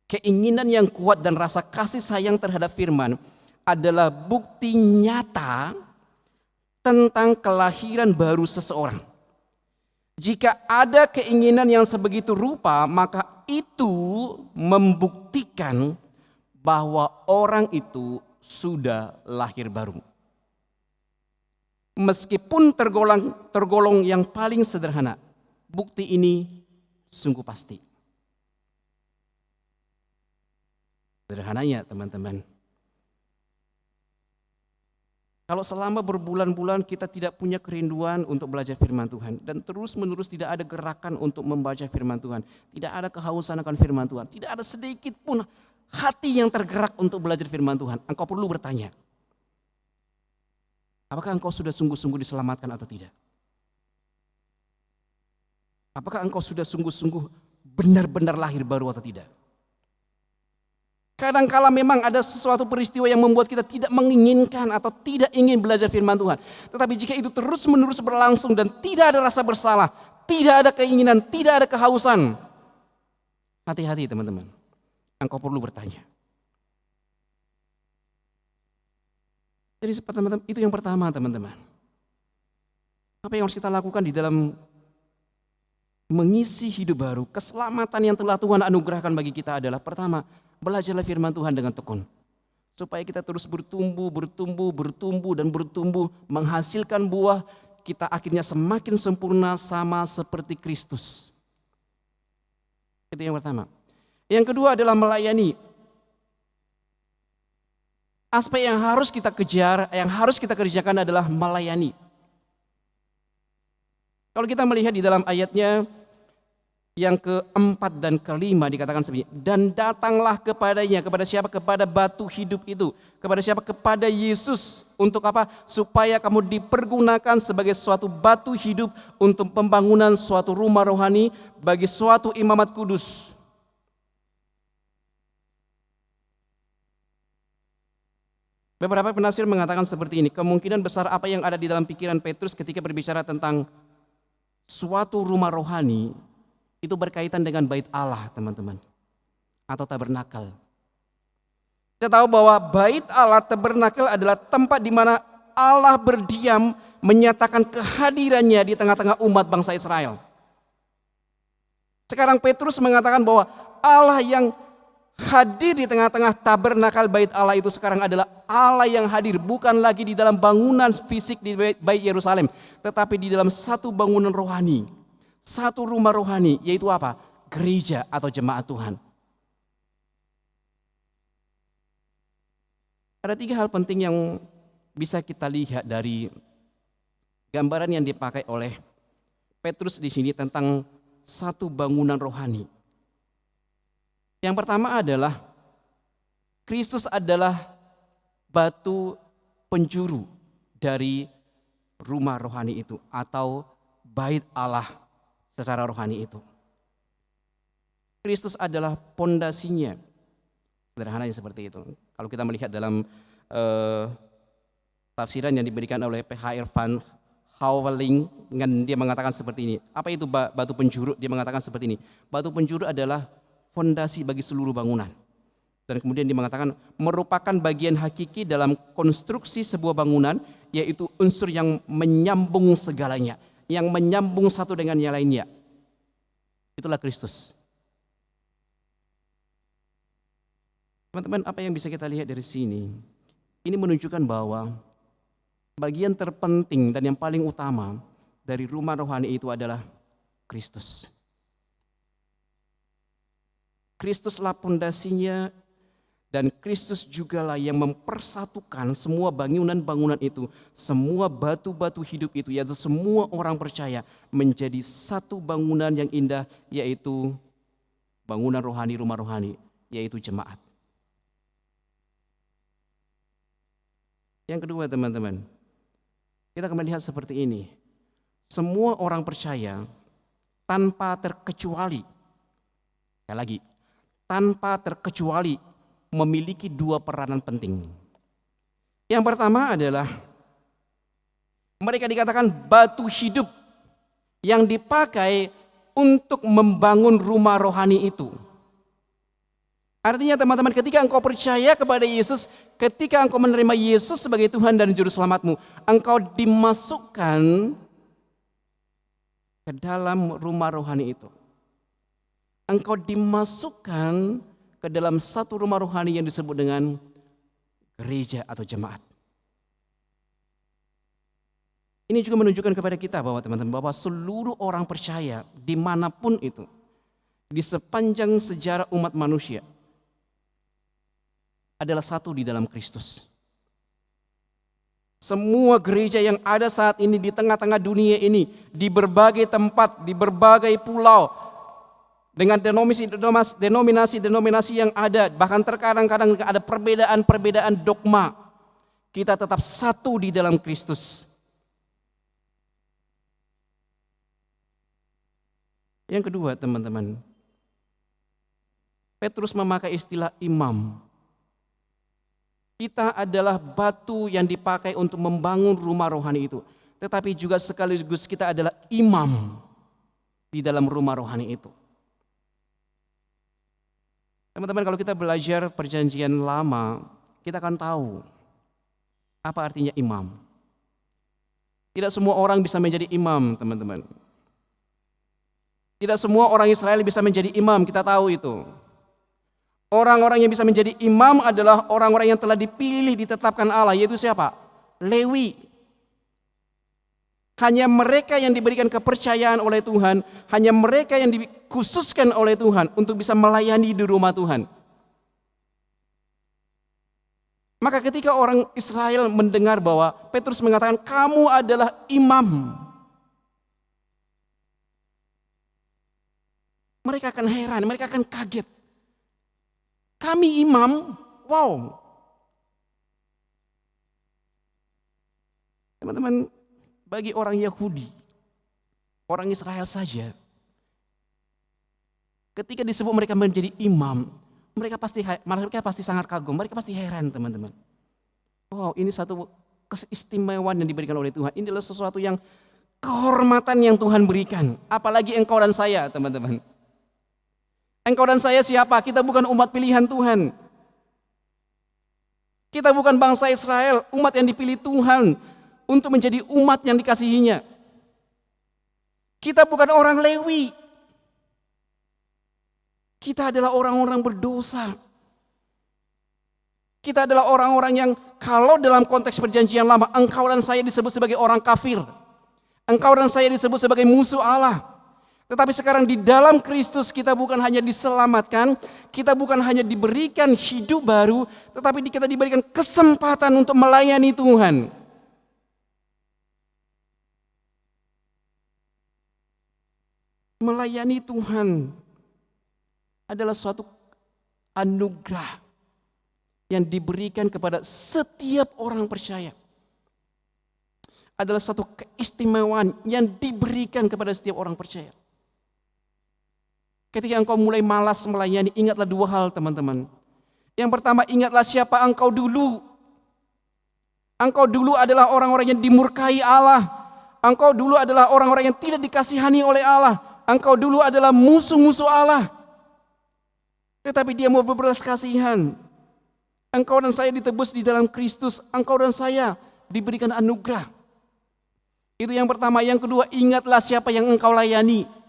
Keinginan yang kuat dan rasa kasih sayang terhadap firman adalah bukti nyata tentang kelahiran baru seseorang. Jika ada keinginan yang sebegitu rupa, maka itu membuktikan bahwa orang itu sudah lahir baru. Meskipun tergolong yang paling sederhana, bukti ini sungguh pasti. Sederhananya, teman-teman, kalau selama berbulan-bulan kita tidak punya kerinduan untuk belajar firman Tuhan dan terus-menerus tidak ada gerakan untuk membaca firman Tuhan, tidak ada kehausan akan firman Tuhan, tidak ada sedikit pun hati yang tergerak untuk belajar firman Tuhan, engkau perlu bertanya, apakah engkau sudah sungguh-sungguh diselamatkan atau tidak? Apakah engkau sudah sungguh-sungguh benar-benar lahir baru atau tidak? Kadang-kala memang ada sesuatu peristiwa yang membuat kita tidak menginginkan atau tidak ingin belajar firman Tuhan. Tetapi jika itu terus-menerus berlangsung dan tidak ada rasa bersalah, tidak ada keinginan, tidak ada kehausan, hati-hati teman-teman. Engkau perlu bertanya. Jadi teman-teman, itu yang pertama teman-teman. Apa yang harus kita lakukan di dalam mengisi hidup baru, keselamatan yang telah Tuhan anugerahkan bagi kita adalah pertama, belajarlah firman Tuhan dengan tekun. Supaya kita terus bertumbuh, menghasilkan buah, kita akhirnya semakin sempurna sama seperti Kristus. Itu yang pertama. Yang kedua adalah melayani. Aspek yang harus kita kejar, yang harus kita kerjakan adalah melayani. Kalau kita melihat di dalam ayatnya, yang keempat dan kelima dikatakan seperti ini. Dan datanglah kepadanya, kepada siapa? Kepada batu hidup itu. Kepada siapa? Kepada Yesus. Untuk apa? Supaya kamu dipergunakan sebagai suatu batu hidup untuk pembangunan suatu rumah rohani bagi suatu imamat kudus. Beberapa penafsir mengatakan seperti ini. Kemungkinan besar apa yang ada di dalam pikiran Petrus ketika berbicara tentang suatu rumah rohani itu berkaitan dengan bait Allah, teman-teman, atau tabernakel. Kita tahu bahwa bait Allah, tabernakel adalah tempat di mana Allah berdiam, menyatakan kehadirannya di tengah-tengah umat bangsa Israel. Sekarang Petrus mengatakan bahwa Allah yang hadir di tengah-tengah tabernakel bait Allah itu sekarang adalah Allah yang hadir, bukan lagi di dalam bangunan fisik di bait Yerusalem, tetapi di dalam satu bangunan rohani. Satu rumah rohani, yaitu apa? Gereja atau jemaat Tuhan. Ada 3 hal penting yang bisa kita lihat dari gambaran yang dipakai oleh Petrus di sini tentang satu bangunan rohani. Yang pertama adalah Kristus adalah batu penjuru dari rumah rohani itu atau bait Allah secara rohani itu. Kristus adalah pondasinya. Sederhananya seperti itu. Kalau kita melihat dalam tafsiran yang diberikan oleh P.H.R. Van Houweling, dia mengatakan seperti ini. Apa itu batu penjuru? Dia mengatakan seperti ini. Batu penjuru adalah fondasi bagi seluruh bangunan. Dan kemudian dia mengatakan merupakan bagian hakiki dalam konstruksi sebuah bangunan, yaitu unsur yang menyambung segalanya, yang menyambung satu dengan yang lainnya. Itulah Kristus. Teman-teman, apa yang bisa kita lihat dari sini? Ini menunjukkan bahwa bagian terpenting dan yang paling utama dari rumah rohani itu adalah Kristus. Kristuslah pondasinya, dan Kristus jugalah yang mempersatukan semua bangunan-bangunan itu, semua batu-batu hidup itu, yaitu semua orang percaya menjadi satu bangunan yang indah, yaitu bangunan rohani, rumah rohani, yaitu jemaat. Yang kedua teman-teman, kita akan melihat seperti ini. Semua orang percaya tanpa terkecuali, sekali lagi, tanpa terkecuali memiliki dua peranan penting. Yang pertama adalah mereka dikatakan batu hidup yang dipakai untuk membangun rumah rohani itu. Artinya teman-teman, ketika engkau percaya kepada Yesus, ketika engkau menerima Yesus sebagai Tuhan dan Juru Selamatmu, engkau dimasukkan ke dalam rumah rohani itu. Engkau dimasukkan ke dalam satu rumah rohani yang disebut dengan gereja atau jemaat. Ini juga menunjukkan kepada kita bahwa teman-teman, bahwa seluruh orang percaya dimanapun itu, di sepanjang sejarah umat manusia, adalah satu di dalam Kristus. Semua gereja yang ada saat ini di tengah-tengah dunia ini, di berbagai tempat, di berbagai pulau, dengan denominasi yang ada, bahkan terkadang-kadang ada perbedaan-perbedaan dogma, kita tetap satu di dalam Kristus. Yang kedua teman-teman, Petrus memakai istilah imam. Kita adalah batu yang dipakai untuk membangun rumah rohani itu, tetapi juga sekaligus kita adalah imam di dalam rumah rohani itu. Teman-teman, kalau kita belajar perjanjian lama, kita akan tahu apa artinya imam. Tidak semua orang bisa menjadi imam, teman-teman. Tidak semua orang Israel bisa menjadi imam, kita tahu itu. Orang-orang yang bisa menjadi imam adalah orang-orang yang telah dipilih, ditetapkan Allah, yaitu siapa? Lewi. Hanya mereka yang diberikan kepercayaan oleh Tuhan, hanya mereka yang dikhususkan oleh Tuhan untuk bisa melayani di rumah Tuhan. Maka ketika orang Israel mendengar bahwa Petrus mengatakan, kamu adalah imam, mereka akan heran, mereka akan kaget. Kami imam, wow. Teman-teman, bagi orang Yahudi, orang Israel saja, ketika disebut mereka menjadi imam, mereka pasti sangat kagum, mereka pasti heran teman-teman. Wow, ini satu keistimewaan yang diberikan oleh Tuhan. Ini adalah sesuatu yang kehormatan yang Tuhan berikan. Apalagi engkau dan saya teman-teman. Engkau dan saya siapa? Kita bukan umat pilihan Tuhan. Kita bukan bangsa Israel, umat yang dipilih Tuhan untuk menjadi umat yang dikasihinya. Kita bukan orang Lewi. Kita adalah orang-orang berdosa. Kita adalah orang-orang yang kalau dalam konteks perjanjian lama, engkau dan saya disebut sebagai orang kafir. Engkau dan saya disebut sebagai musuh Allah. Tetapi sekarang di dalam Kristus kita bukan hanya diselamatkan, kita bukan hanya diberikan hidup baru, tetapi kita diberikan kesempatan untuk melayani Tuhan. Melayani Tuhan adalah suatu anugerah yang diberikan kepada setiap orang percaya. Adalah satu keistimewaan yang diberikan kepada setiap orang percaya. Ketika engkau mulai malas melayani, ingatlah dua hal teman-teman. Yang pertama, ingatlah siapa engkau dulu. Engkau dulu adalah orang-orang yang dimurkai Allah. Engkau dulu adalah orang-orang yang tidak dikasihani oleh Allah. Engkau dulu adalah musuh-musuh Allah. Tetapi Dia mau berbelas kasihan. Engkau dan saya ditebus di dalam Kristus. Engkau dan saya diberikan anugerah. Itu yang pertama. Yang kedua, ingatlah siapa yang engkau layani.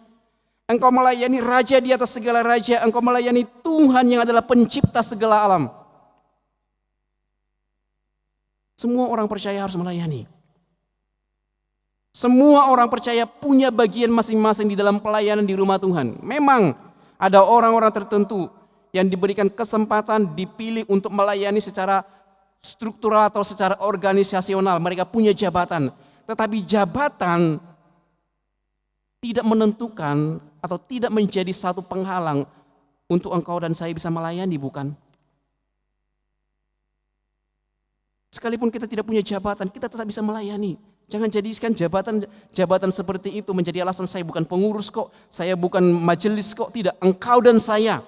Engkau melayani Raja di atas segala raja. Engkau melayani Tuhan yang adalah pencipta segala alam. Semua orang percaya harus melayani. Semua orang percaya punya bagian masing-masing di dalam pelayanan di rumah Tuhan. Memang ada orang-orang tertentu yang diberikan kesempatan dipilih untuk melayani secara struktural atau secara organisasional. Mereka punya jabatan, tetapi jabatan tidak menentukan atau tidak menjadi satu penghalang untuk engkau dan saya bisa melayani, bukan? Sekalipun kita tidak punya jabatan, kita tetap bisa melayani. Jangan jadikan jabatan seperti itu menjadi alasan saya bukan pengurus kok, saya bukan majelis kok. Tidak, engkau dan saya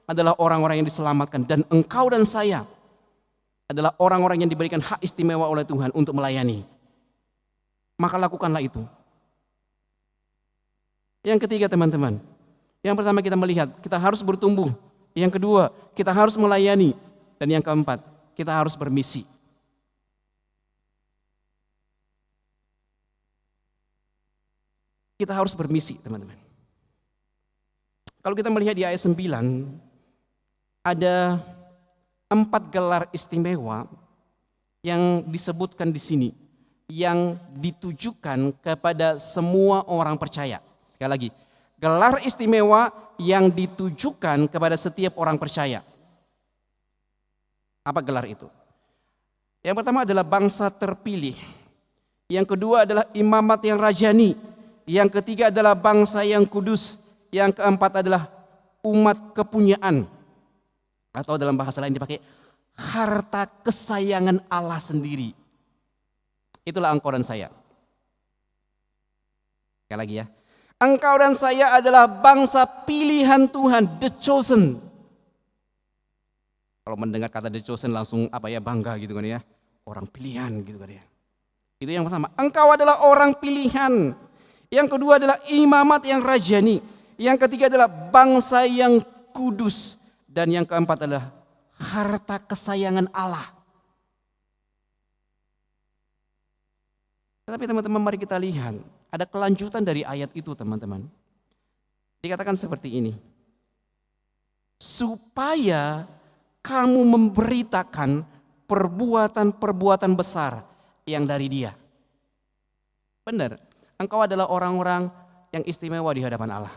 adalah orang-orang yang diselamatkan, dan engkau dan saya adalah orang-orang yang diberikan hak istimewa oleh Tuhan untuk melayani. Maka lakukanlah itu. Yang ketiga teman-teman, yang pertama kita melihat, kita harus bertumbuh. Yang kedua, kita harus melayani. Dan yang keempat, kita harus bermisi. Kita harus bermisi, teman-teman. Kalau kita melihat di ayat 9, ada 4 gelar istimewa yang disebutkan di sini, yang ditujukan kepada semua orang percaya. Sekali lagi, gelar istimewa yang ditujukan kepada setiap orang percaya. Apa gelar itu? Yang pertama adalah bangsa terpilih. Yang kedua adalah imamat yang rajani. Yang ketiga adalah bangsa yang kudus. Yang keempat adalah umat kepunyaan. Atau dalam bahasa lain dipakai harta kesayangan Allah sendiri. Itulah engkau dan saya. Sekali lagi ya. Engkau dan saya adalah bangsa pilihan Tuhan, the chosen. Kalau mendengar kata the chosen langsung bangga gitu kan ya. Orang pilihan gitu kan ya. Itu yang pertama. Engkau adalah orang pilihan. Yang kedua adalah imamat yang rajani. Yang ketiga adalah bangsa yang kudus. Dan yang keempat adalah harta kesayangan Allah. Tetapi teman-teman, mari kita lihat. Ada kelanjutan dari ayat itu, teman-teman. Dikatakan seperti ini. Supaya kamu memberitakan perbuatan-perbuatan besar yang dari Dia. Benar. Engkau adalah orang-orang yang istimewa di hadapan Allah.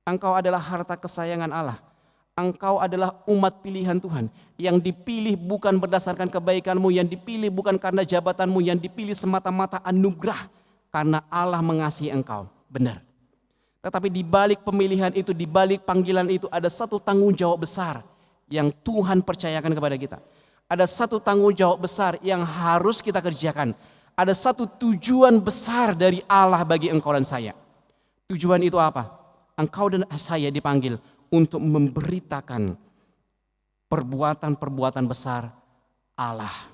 Engkau adalah harta kesayangan Allah. Engkau adalah umat pilihan Tuhan. Yang dipilih bukan berdasarkan kebaikanmu, yang dipilih bukan karena jabatanmu, yang dipilih semata-mata anugerah. Karena Allah mengasihi engkau. Benar. Tetapi di balik pemilihan itu, di balik panggilan itu ada satu tanggung jawab besar yang Tuhan percayakan kepada kita. Ada satu tanggung jawab besar yang harus kita kerjakan. Ada satu tujuan besar dari Allah bagi engkau dan saya. Tujuan itu apa? Engkau dan saya dipanggil untuk memberitakan perbuatan-perbuatan besar Allah.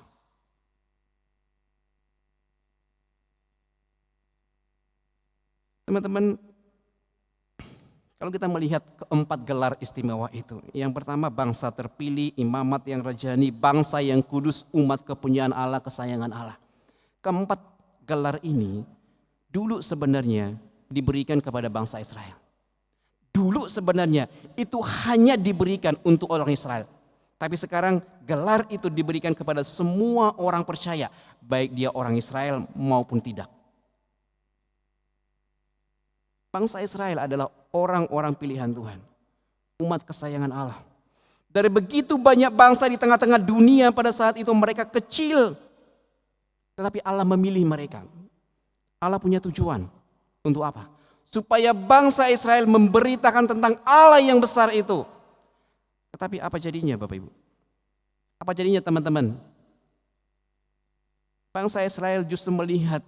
Teman-teman, kalau kita melihat keempat gelar istimewa itu, yang pertama bangsa terpilih, imamat yang rajani, bangsa yang kudus, umat kepunyaan Allah, kesayangan Allah. Keempat gelar ini dulu sebenarnya diberikan kepada bangsa Israel. Dulu sebenarnya itu hanya diberikan untuk orang Israel. Tapi sekarang gelar itu diberikan kepada semua orang percaya, baik dia orang Israel maupun tidak. Bangsa Israel adalah orang-orang pilihan Tuhan, umat kesayangan Allah. Dari begitu banyak bangsa di tengah-tengah dunia pada saat itu, mereka kecil. Tetapi Allah memilih mereka. Allah punya tujuan. Untuk apa? Supaya bangsa Israel memberitakan tentang Allah yang besar itu. Tetapi apa jadinya Bapak Ibu? Apa jadinya teman-teman? Bangsa Israel justru melihat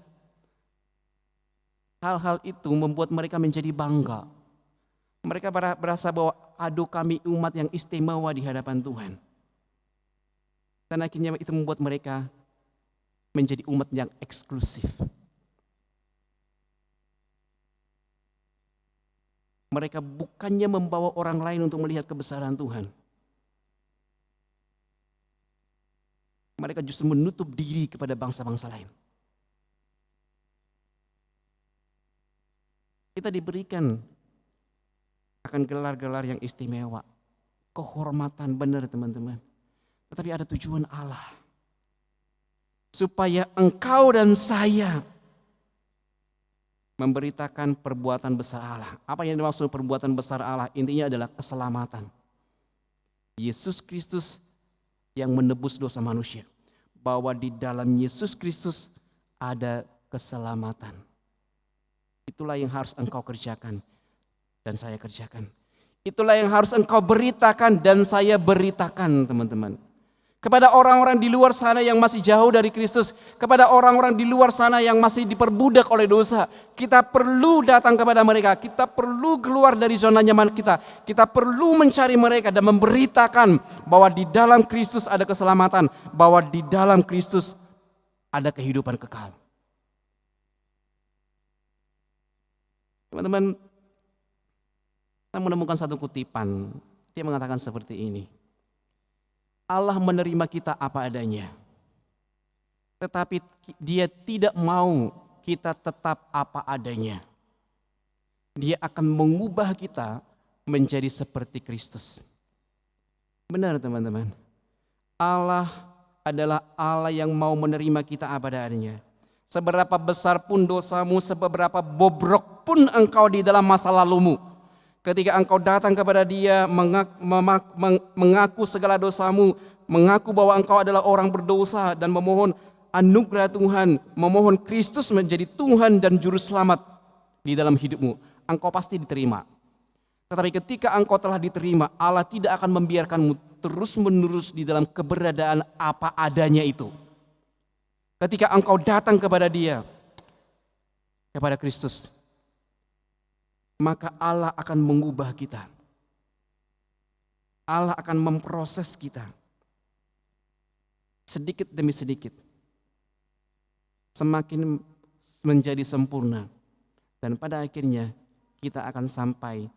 hal-hal itu membuat mereka menjadi bangga. Mereka berasa bahwa aduh kami umat yang istimewa di hadapan Tuhan. Dan akhirnya itu membuat mereka menjadi umat yang eksklusif. Mereka bukannya membawa orang lain untuk melihat kebesaran Tuhan. Mereka justru menutup diri kepada bangsa-bangsa lain. Kita diberikan akan gelar-gelar yang istimewa. Kehormatan, benar teman-teman. Tetapi ada tujuan Allah. Supaya engkau dan saya memberitakan perbuatan besar Allah. Apa yang dimaksud perbuatan besar Allah? Intinya adalah keselamatan. Yesus Kristus yang menebus dosa manusia. Bahwa di dalam Yesus Kristus ada keselamatan. Itulah yang harus engkau kerjakan dan saya kerjakan. Itulah yang harus engkau beritakan dan saya beritakan, teman-teman. Kepada orang-orang di luar sana yang masih jauh dari Kristus, kepada orang-orang di luar sana yang masih diperbudak oleh dosa, kita perlu datang kepada mereka, kita perlu keluar dari zona nyaman kita perlu mencari mereka dan memberitakan bahwa di dalam Kristus ada keselamatan, bahwa di dalam Kristus ada kehidupan kekal. Teman-teman, saya menemukan satu kutipan, dia mengatakan seperti ini. Allah menerima kita apa adanya, tetapi Dia tidak mau kita tetap apa adanya. Dia akan mengubah kita menjadi seperti Kristus. Benar, teman-teman. Allah adalah Allah yang mau menerima kita apa adanya. Seberapa besar pun dosamu, seberapa bobrok pun engkau di dalam masa lalumu, ketika engkau datang kepada Dia, mengaku segala dosamu, mengaku bahwa engkau adalah orang berdosa dan memohon anugerah Tuhan, memohon Kristus menjadi Tuhan dan Juru Selamat di dalam hidupmu, engkau pasti diterima. Tetapi ketika engkau telah diterima, Allah tidak akan membiarkanmu terus-menerus di dalam keberadaan apa adanya itu. Ketika engkau datang kepada Dia, kepada Kristus, maka Allah akan mengubah kita. Allah akan memproses kita sedikit demi sedikit, semakin menjadi sempurna, dan pada akhirnya kita akan sampai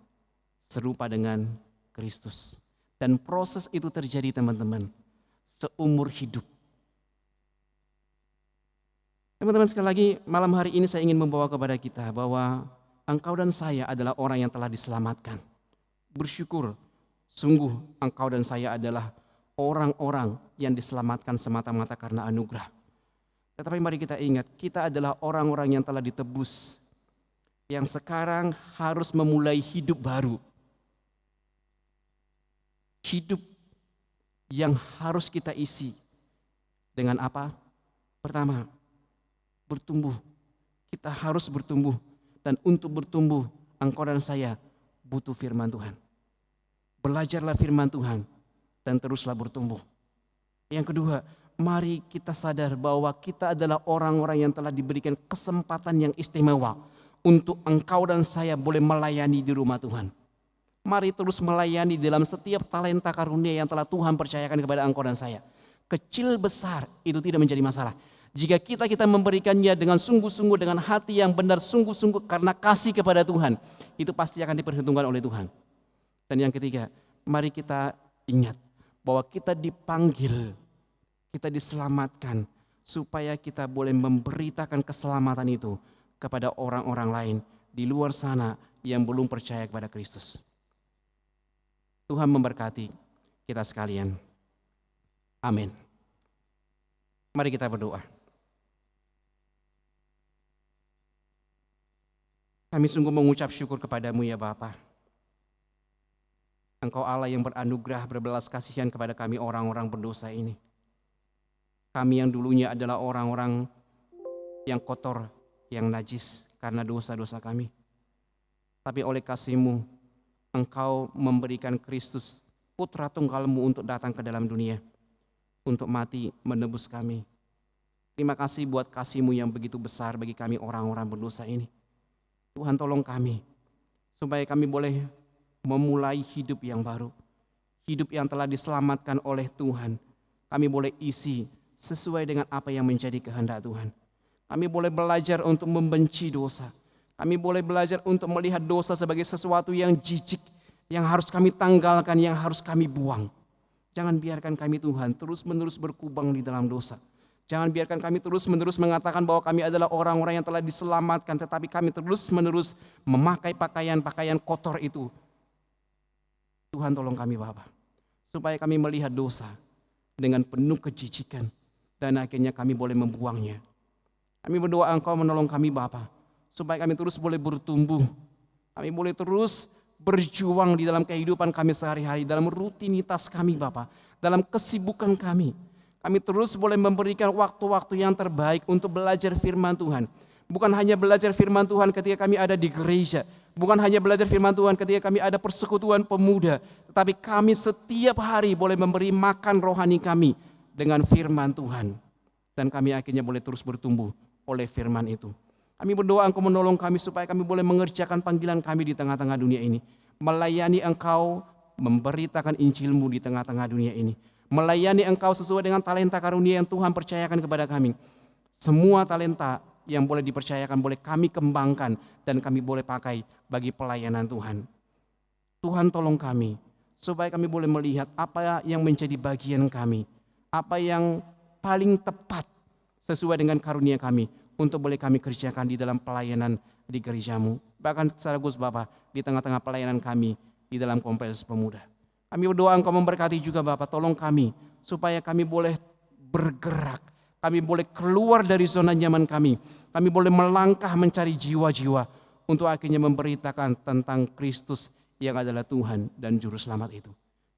serupa dengan Kristus. Dan proses itu terjadi, teman-teman, seumur hidup. Teman-teman, sekali lagi malam hari ini saya ingin membawa kepada kita bahwa engkau dan saya adalah orang yang telah diselamatkan. Bersyukur, sungguh engkau dan saya adalah orang-orang yang diselamatkan semata-mata karena anugerah. Tetapi mari kita ingat, kita adalah orang-orang yang telah ditebus, yang sekarang harus memulai hidup baru. Hidup yang harus kita isi dengan apa? Pertama, bertumbuh. Kita harus bertumbuh. Dan untuk bertumbuh, engkau dan saya butuh firman Tuhan. Belajarlah firman Tuhan dan teruslah bertumbuh. Yang kedua, mari kita sadar bahwa kita adalah orang-orang yang telah diberikan kesempatan yang istimewa untuk engkau dan saya boleh melayani di rumah Tuhan. Mari terus melayani dalam setiap talenta karunia yang telah Tuhan percayakan kepada engkau dan saya. Kecil besar itu tidak menjadi masalah. Jika kita memberikannya dengan sungguh-sungguh, dengan hati yang benar, sungguh-sungguh karena kasih kepada Tuhan, itu pasti akan diperhitungkan oleh Tuhan. Dan yang ketiga, mari kita ingat bahwa kita dipanggil, kita diselamatkan, supaya kita boleh memberitakan keselamatan itu kepada orang-orang lain di luar sana yang belum percaya kepada Kristus. Tuhan memberkati kita sekalian. Amin. Mari kita berdoa. Kami sungguh mengucap syukur kepadamu ya Bapa. Engkau Allah yang beranugerah, berbelas kasihan kepada kami orang-orang berdosa ini. Kami yang dulunya adalah orang-orang yang kotor, yang najis karena dosa-dosa kami. Tapi oleh kasih-Mu, Engkau memberikan Kristus, putra tunggal-Mu untuk datang ke dalam dunia, untuk mati menebus kami. Terima kasih buat kasih-Mu yang begitu besar bagi kami orang-orang berdosa ini. Tuhan, tolong kami, supaya kami boleh memulai hidup yang baru. Hidup yang telah diselamatkan oleh Tuhan. Kami boleh isi sesuai dengan apa yang menjadi kehendak Tuhan. Kami boleh belajar untuk membenci dosa. Kami boleh belajar untuk melihat dosa sebagai sesuatu yang jijik, yang harus kami tanggalkan, yang harus kami buang. Jangan biarkan kami Tuhan terus-menerus berkubang di dalam dosa. Jangan biarkan kami terus-menerus mengatakan bahwa kami adalah orang-orang yang telah diselamatkan, tetapi kami terus-menerus memakai pakaian-pakaian kotor itu. Tuhan, tolong kami Bapa, supaya kami melihat dosa dengan penuh kejijikan dan akhirnya kami boleh membuangnya. Kami berdoa Engkau menolong kami Bapa, supaya kami terus boleh bertumbuh. Kami boleh terus berjuang di dalam kehidupan kami sehari-hari, dalam rutinitas kami Bapa, dalam kesibukan kami. Kami terus boleh memberikan waktu-waktu yang terbaik untuk belajar firman Tuhan. Bukan hanya belajar firman Tuhan ketika kami ada di gereja, bukan hanya belajar firman Tuhan ketika kami ada persekutuan pemuda, tetapi kami setiap hari boleh memberi makan rohani kami dengan firman Tuhan. Dan kami akhirnya boleh terus bertumbuh oleh firman itu. Kami berdoa Engkau menolong kami supaya kami boleh mengerjakan panggilan kami di tengah-tengah dunia ini. Melayani Engkau, memberitakan Injil-Mu di tengah-tengah dunia ini. Melayani Engkau sesuai dengan talenta karunia yang Tuhan percayakan kepada kami. Semua talenta yang boleh dipercayakan boleh kami kembangkan dan kami boleh pakai bagi pelayanan Tuhan. Tuhan tolong kami supaya kami boleh melihat apa yang menjadi bagian kami, apa yang paling tepat sesuai dengan karunia kami untuk boleh kami kerjakan di dalam pelayanan di gereja-Mu. Bahkan secara khusus Bapak di tengah-tengah pelayanan kami di dalam Kompleks Pemuda. Kami berdoa Engkau memberkati juga Bapak, tolong kami supaya kami boleh bergerak, kami boleh keluar dari zona nyaman kami boleh melangkah mencari jiwa-jiwa untuk akhirnya memberitakan tentang Kristus yang adalah Tuhan dan Juru Selamat itu.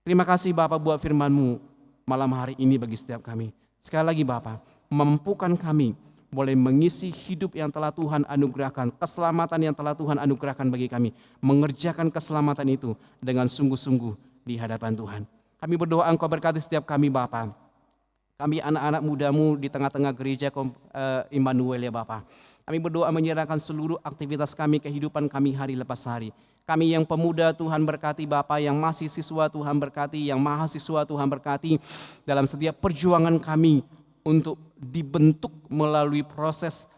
Terima kasih Bapak buat firman-Mu malam hari ini bagi setiap kami. Sekali lagi Bapak, mampukan kami boleh mengisi hidup yang telah Tuhan anugerahkan, keselamatan yang telah Tuhan anugerahkan bagi kami, mengerjakan keselamatan itu dengan sungguh-sungguh di hadapan Tuhan. Kami berdoa Engkau berkati setiap kami Bapa. Kami anak-anak muda-Mu di tengah-tengah gereja Immanuel ya Bapa. Kami berdoa menyerahkan seluruh aktivitas kami, kehidupan kami hari lepas hari. Kami yang pemuda Tuhan berkati Bapa, yang masih siswa Tuhan berkati, yang mahasiswa Tuhan berkati dalam setiap perjuangan kami untuk dibentuk melalui proses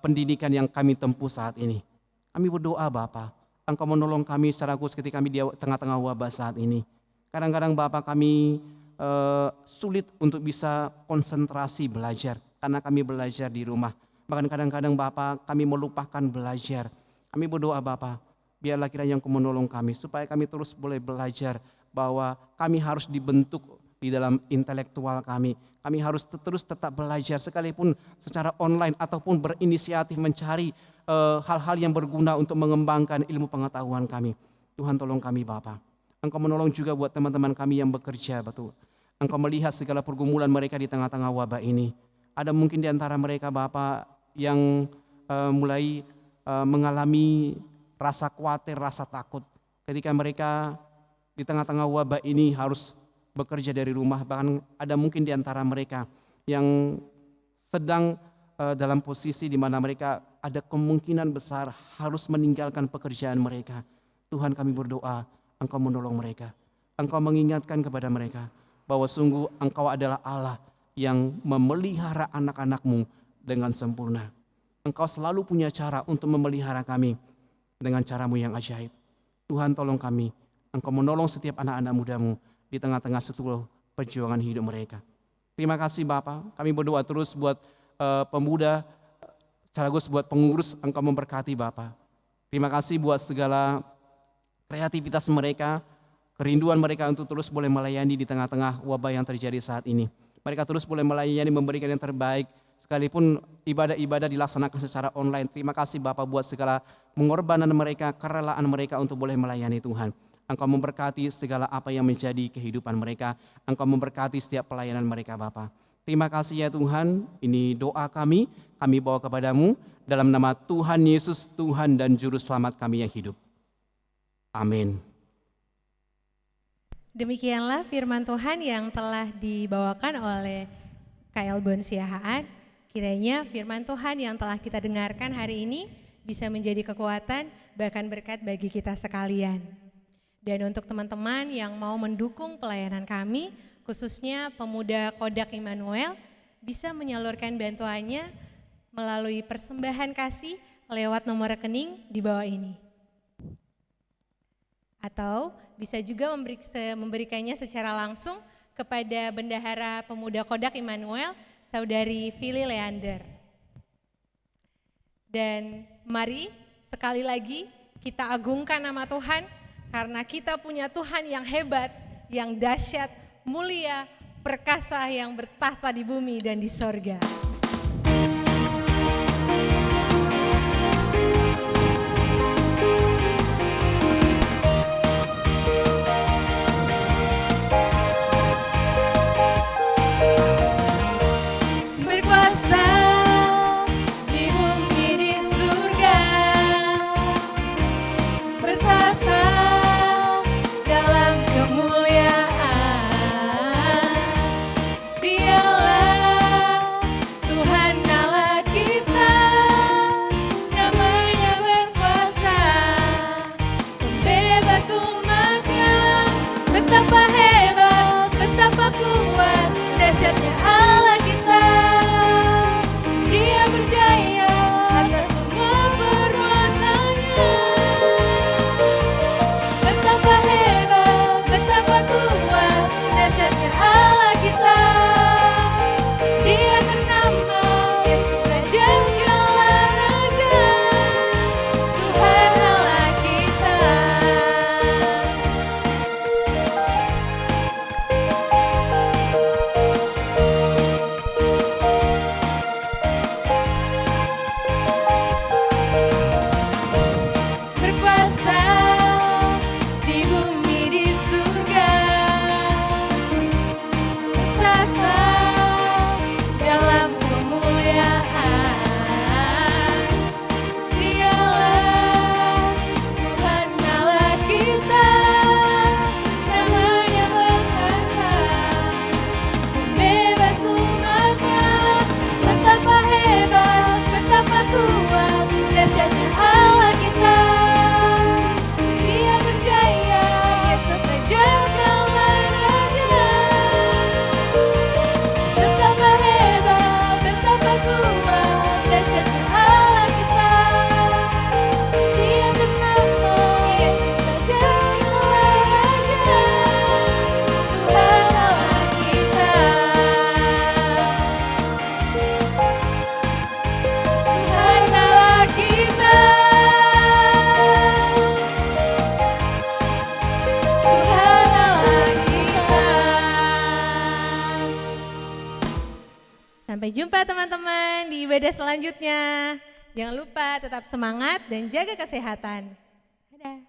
pendidikan yang kami tempuh saat ini. Kami berdoa Bapa, Engkau menolong kami secara khusus ketika kami di tengah-tengah wabah saat ini. Kadang-kadang Bapa kami sulit untuk bisa konsentrasi belajar karena kami belajar di rumah. Bahkan kadang-kadang Bapa kami melupakan belajar. Kami berdoa Bapa, biarlah kiranya Engkau menolong kami supaya kami terus boleh belajar bahwa kami harus dibentuk di dalam intelektual kami. Kami harus terus tetap belajar sekalipun secara online ataupun berinisiatif mencari hal-hal yang berguna untuk mengembangkan ilmu pengetahuan kami. Tuhan tolong kami Bapa. Engkau menolong juga buat teman-teman kami yang bekerja betul. Engkau melihat segala pergumulan mereka di tengah-tengah wabah ini. Ada mungkin di antara mereka Bapak yang mulai mengalami rasa khawatir, rasa takut ketika mereka di tengah-tengah wabah ini harus bekerja dari rumah. Bahkan ada mungkin di antara mereka yang sedang dalam posisi di mana mereka ada kemungkinan besar harus meninggalkan pekerjaan mereka. Tuhan kami berdoa, Engkau menolong mereka. Engkau mengingatkan kepada mereka bahwa sungguh Engkau adalah Allah yang memelihara anak-anak-Mu dengan sempurna. Engkau selalu punya cara untuk memelihara kami dengan cara-Mu yang ajaib. Tuhan tolong kami, Engkau menolong setiap anak-anak muda-Mu di tengah-tengah seluruh perjuangan hidup mereka. Terima kasih Bapak, kami berdoa terus buat pemuda, secara khusus buat pengurus, Engkau memberkati Bapak. Terima kasih buat segala kreativitas mereka, kerinduan mereka untuk terus boleh melayani di tengah-tengah wabah yang terjadi saat ini. Mereka terus boleh melayani, memberikan yang terbaik, sekalipun ibadah-ibadah dilaksanakan secara online. Terima kasih Bapak buat segala pengorbanan mereka, kerelaan mereka untuk boleh melayani Tuhan. Engkau memberkati segala apa yang menjadi kehidupan mereka. Engkau memberkati setiap pelayanan mereka Bapak. Terima kasih ya Tuhan, ini doa kami bawa kepadamu dalam nama Tuhan Yesus, Tuhan dan Juru Selamat kami yang hidup. Amin. Demikianlah firman Tuhan yang telah dibawakan oleh KL Bon Siahaan. Kiranya firman Tuhan yang telah kita dengarkan hari ini bisa menjadi kekuatan bahkan berkat bagi kita sekalian. Dan untuk teman-teman yang mau mendukung pelayanan kami, khususnya pemuda Kodak Immanuel, bisa menyalurkan bantuannya melalui persembahan kasih lewat nomor rekening di bawah ini. Atau bisa juga memberikannya secara langsung kepada Bendahara Pemuda Kodak Immanuel, Saudari Fili Leander. Dan mari sekali lagi kita agungkan nama Tuhan, karena kita punya Tuhan yang hebat, yang dahsyat, mulia, perkasa, yang bertahta di bumi dan di sorga. Sampai jumpa teman-teman di ibadah selanjutnya. Jangan lupa tetap semangat dan jaga kesehatan. Dadah.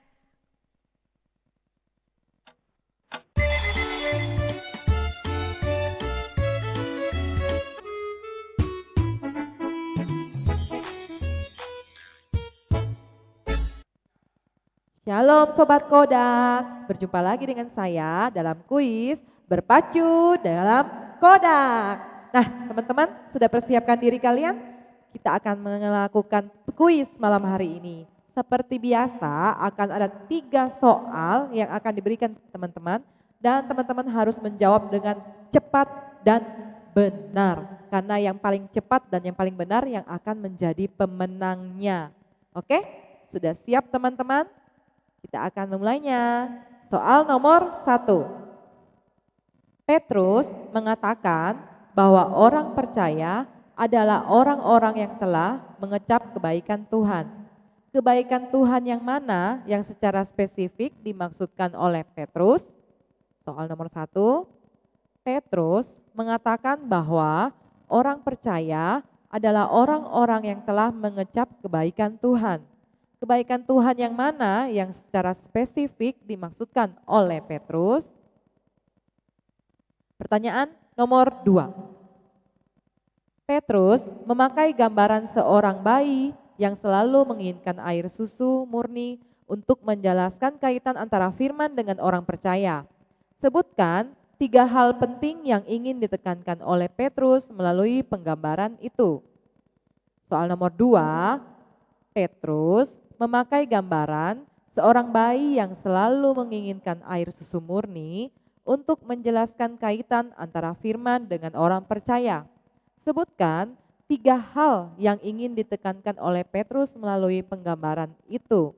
Shalom Sobat Kodak, berjumpa lagi dengan saya dalam kuis berpacu dalam Kodak. Nah teman-teman sudah persiapkan diri kalian? Kita akan melakukan kuis malam hari ini. Seperti biasa akan ada 3 soal yang akan diberikan teman-teman. Dan teman-teman harus menjawab dengan cepat dan benar. Karena yang paling cepat dan yang paling benar yang akan menjadi pemenangnya. Oke? Sudah siap teman-teman? Kita akan memulainya. Soal nomor 1. Petrus mengatakan bahwa orang percaya adalah orang-orang yang telah mengecap kebaikan Tuhan. Kebaikan Tuhan yang mana yang secara spesifik dimaksudkan oleh Petrus? Soal nomor 1. Petrus mengatakan bahwa orang percaya adalah orang-orang yang telah mengecap kebaikan Tuhan. Kebaikan Tuhan yang mana yang secara spesifik dimaksudkan oleh Petrus? Pertanyaan nomor 2. Petrus memakai gambaran seorang bayi yang selalu menginginkan air susu murni untuk menjelaskan kaitan antara firman dengan orang percaya. Sebutkan 3 hal penting yang ingin ditekankan oleh Petrus melalui penggambaran itu. Soal nomor 2, Petrus memakai gambaran seorang bayi yang selalu menginginkan air susu murni untuk menjelaskan kaitan antara firman dengan orang percaya. Sebutkan 3 hal yang ingin ditekankan oleh Petrus melalui penggambaran itu.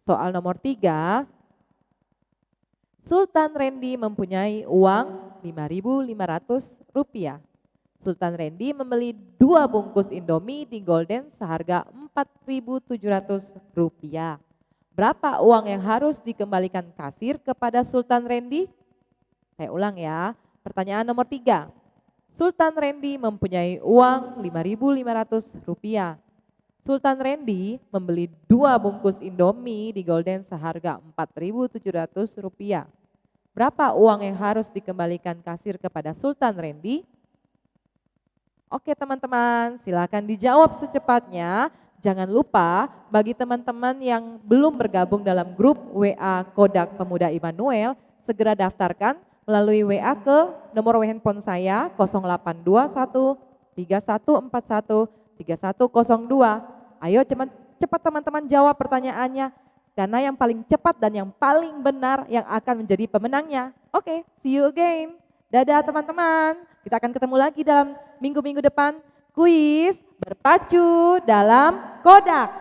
Soal nomor 3, Sultan Randy mempunyai uang Rp5.500. Sultan Randy membeli 2 bungkus Indomie di Golden seharga Rp4.700. Berapa uang yang harus dikembalikan kasir kepada Sultan Randy? Saya ulang ya, pertanyaan nomor 3. Sultan Randy mempunyai uang Rp5.500. Sultan Randy membeli 2 bungkus Indomie di Golden seharga Rp4.700. Berapa uang yang harus dikembalikan kasir kepada Sultan Randy? Oke teman-teman, silakan dijawab secepatnya. Jangan lupa bagi teman-teman yang belum bergabung dalam grup WA Kodak Pemuda Immanuel, segera daftarkan melalui WA ke nomor handphone saya 0821 3141 3102. Ayo cepat teman-teman jawab pertanyaannya, karena yang paling cepat dan yang paling benar yang akan menjadi pemenangnya. Oke, see you again. Dadah teman-teman. Kita akan ketemu lagi dalam minggu-minggu depan. Kuis berpacu dalam Kodak.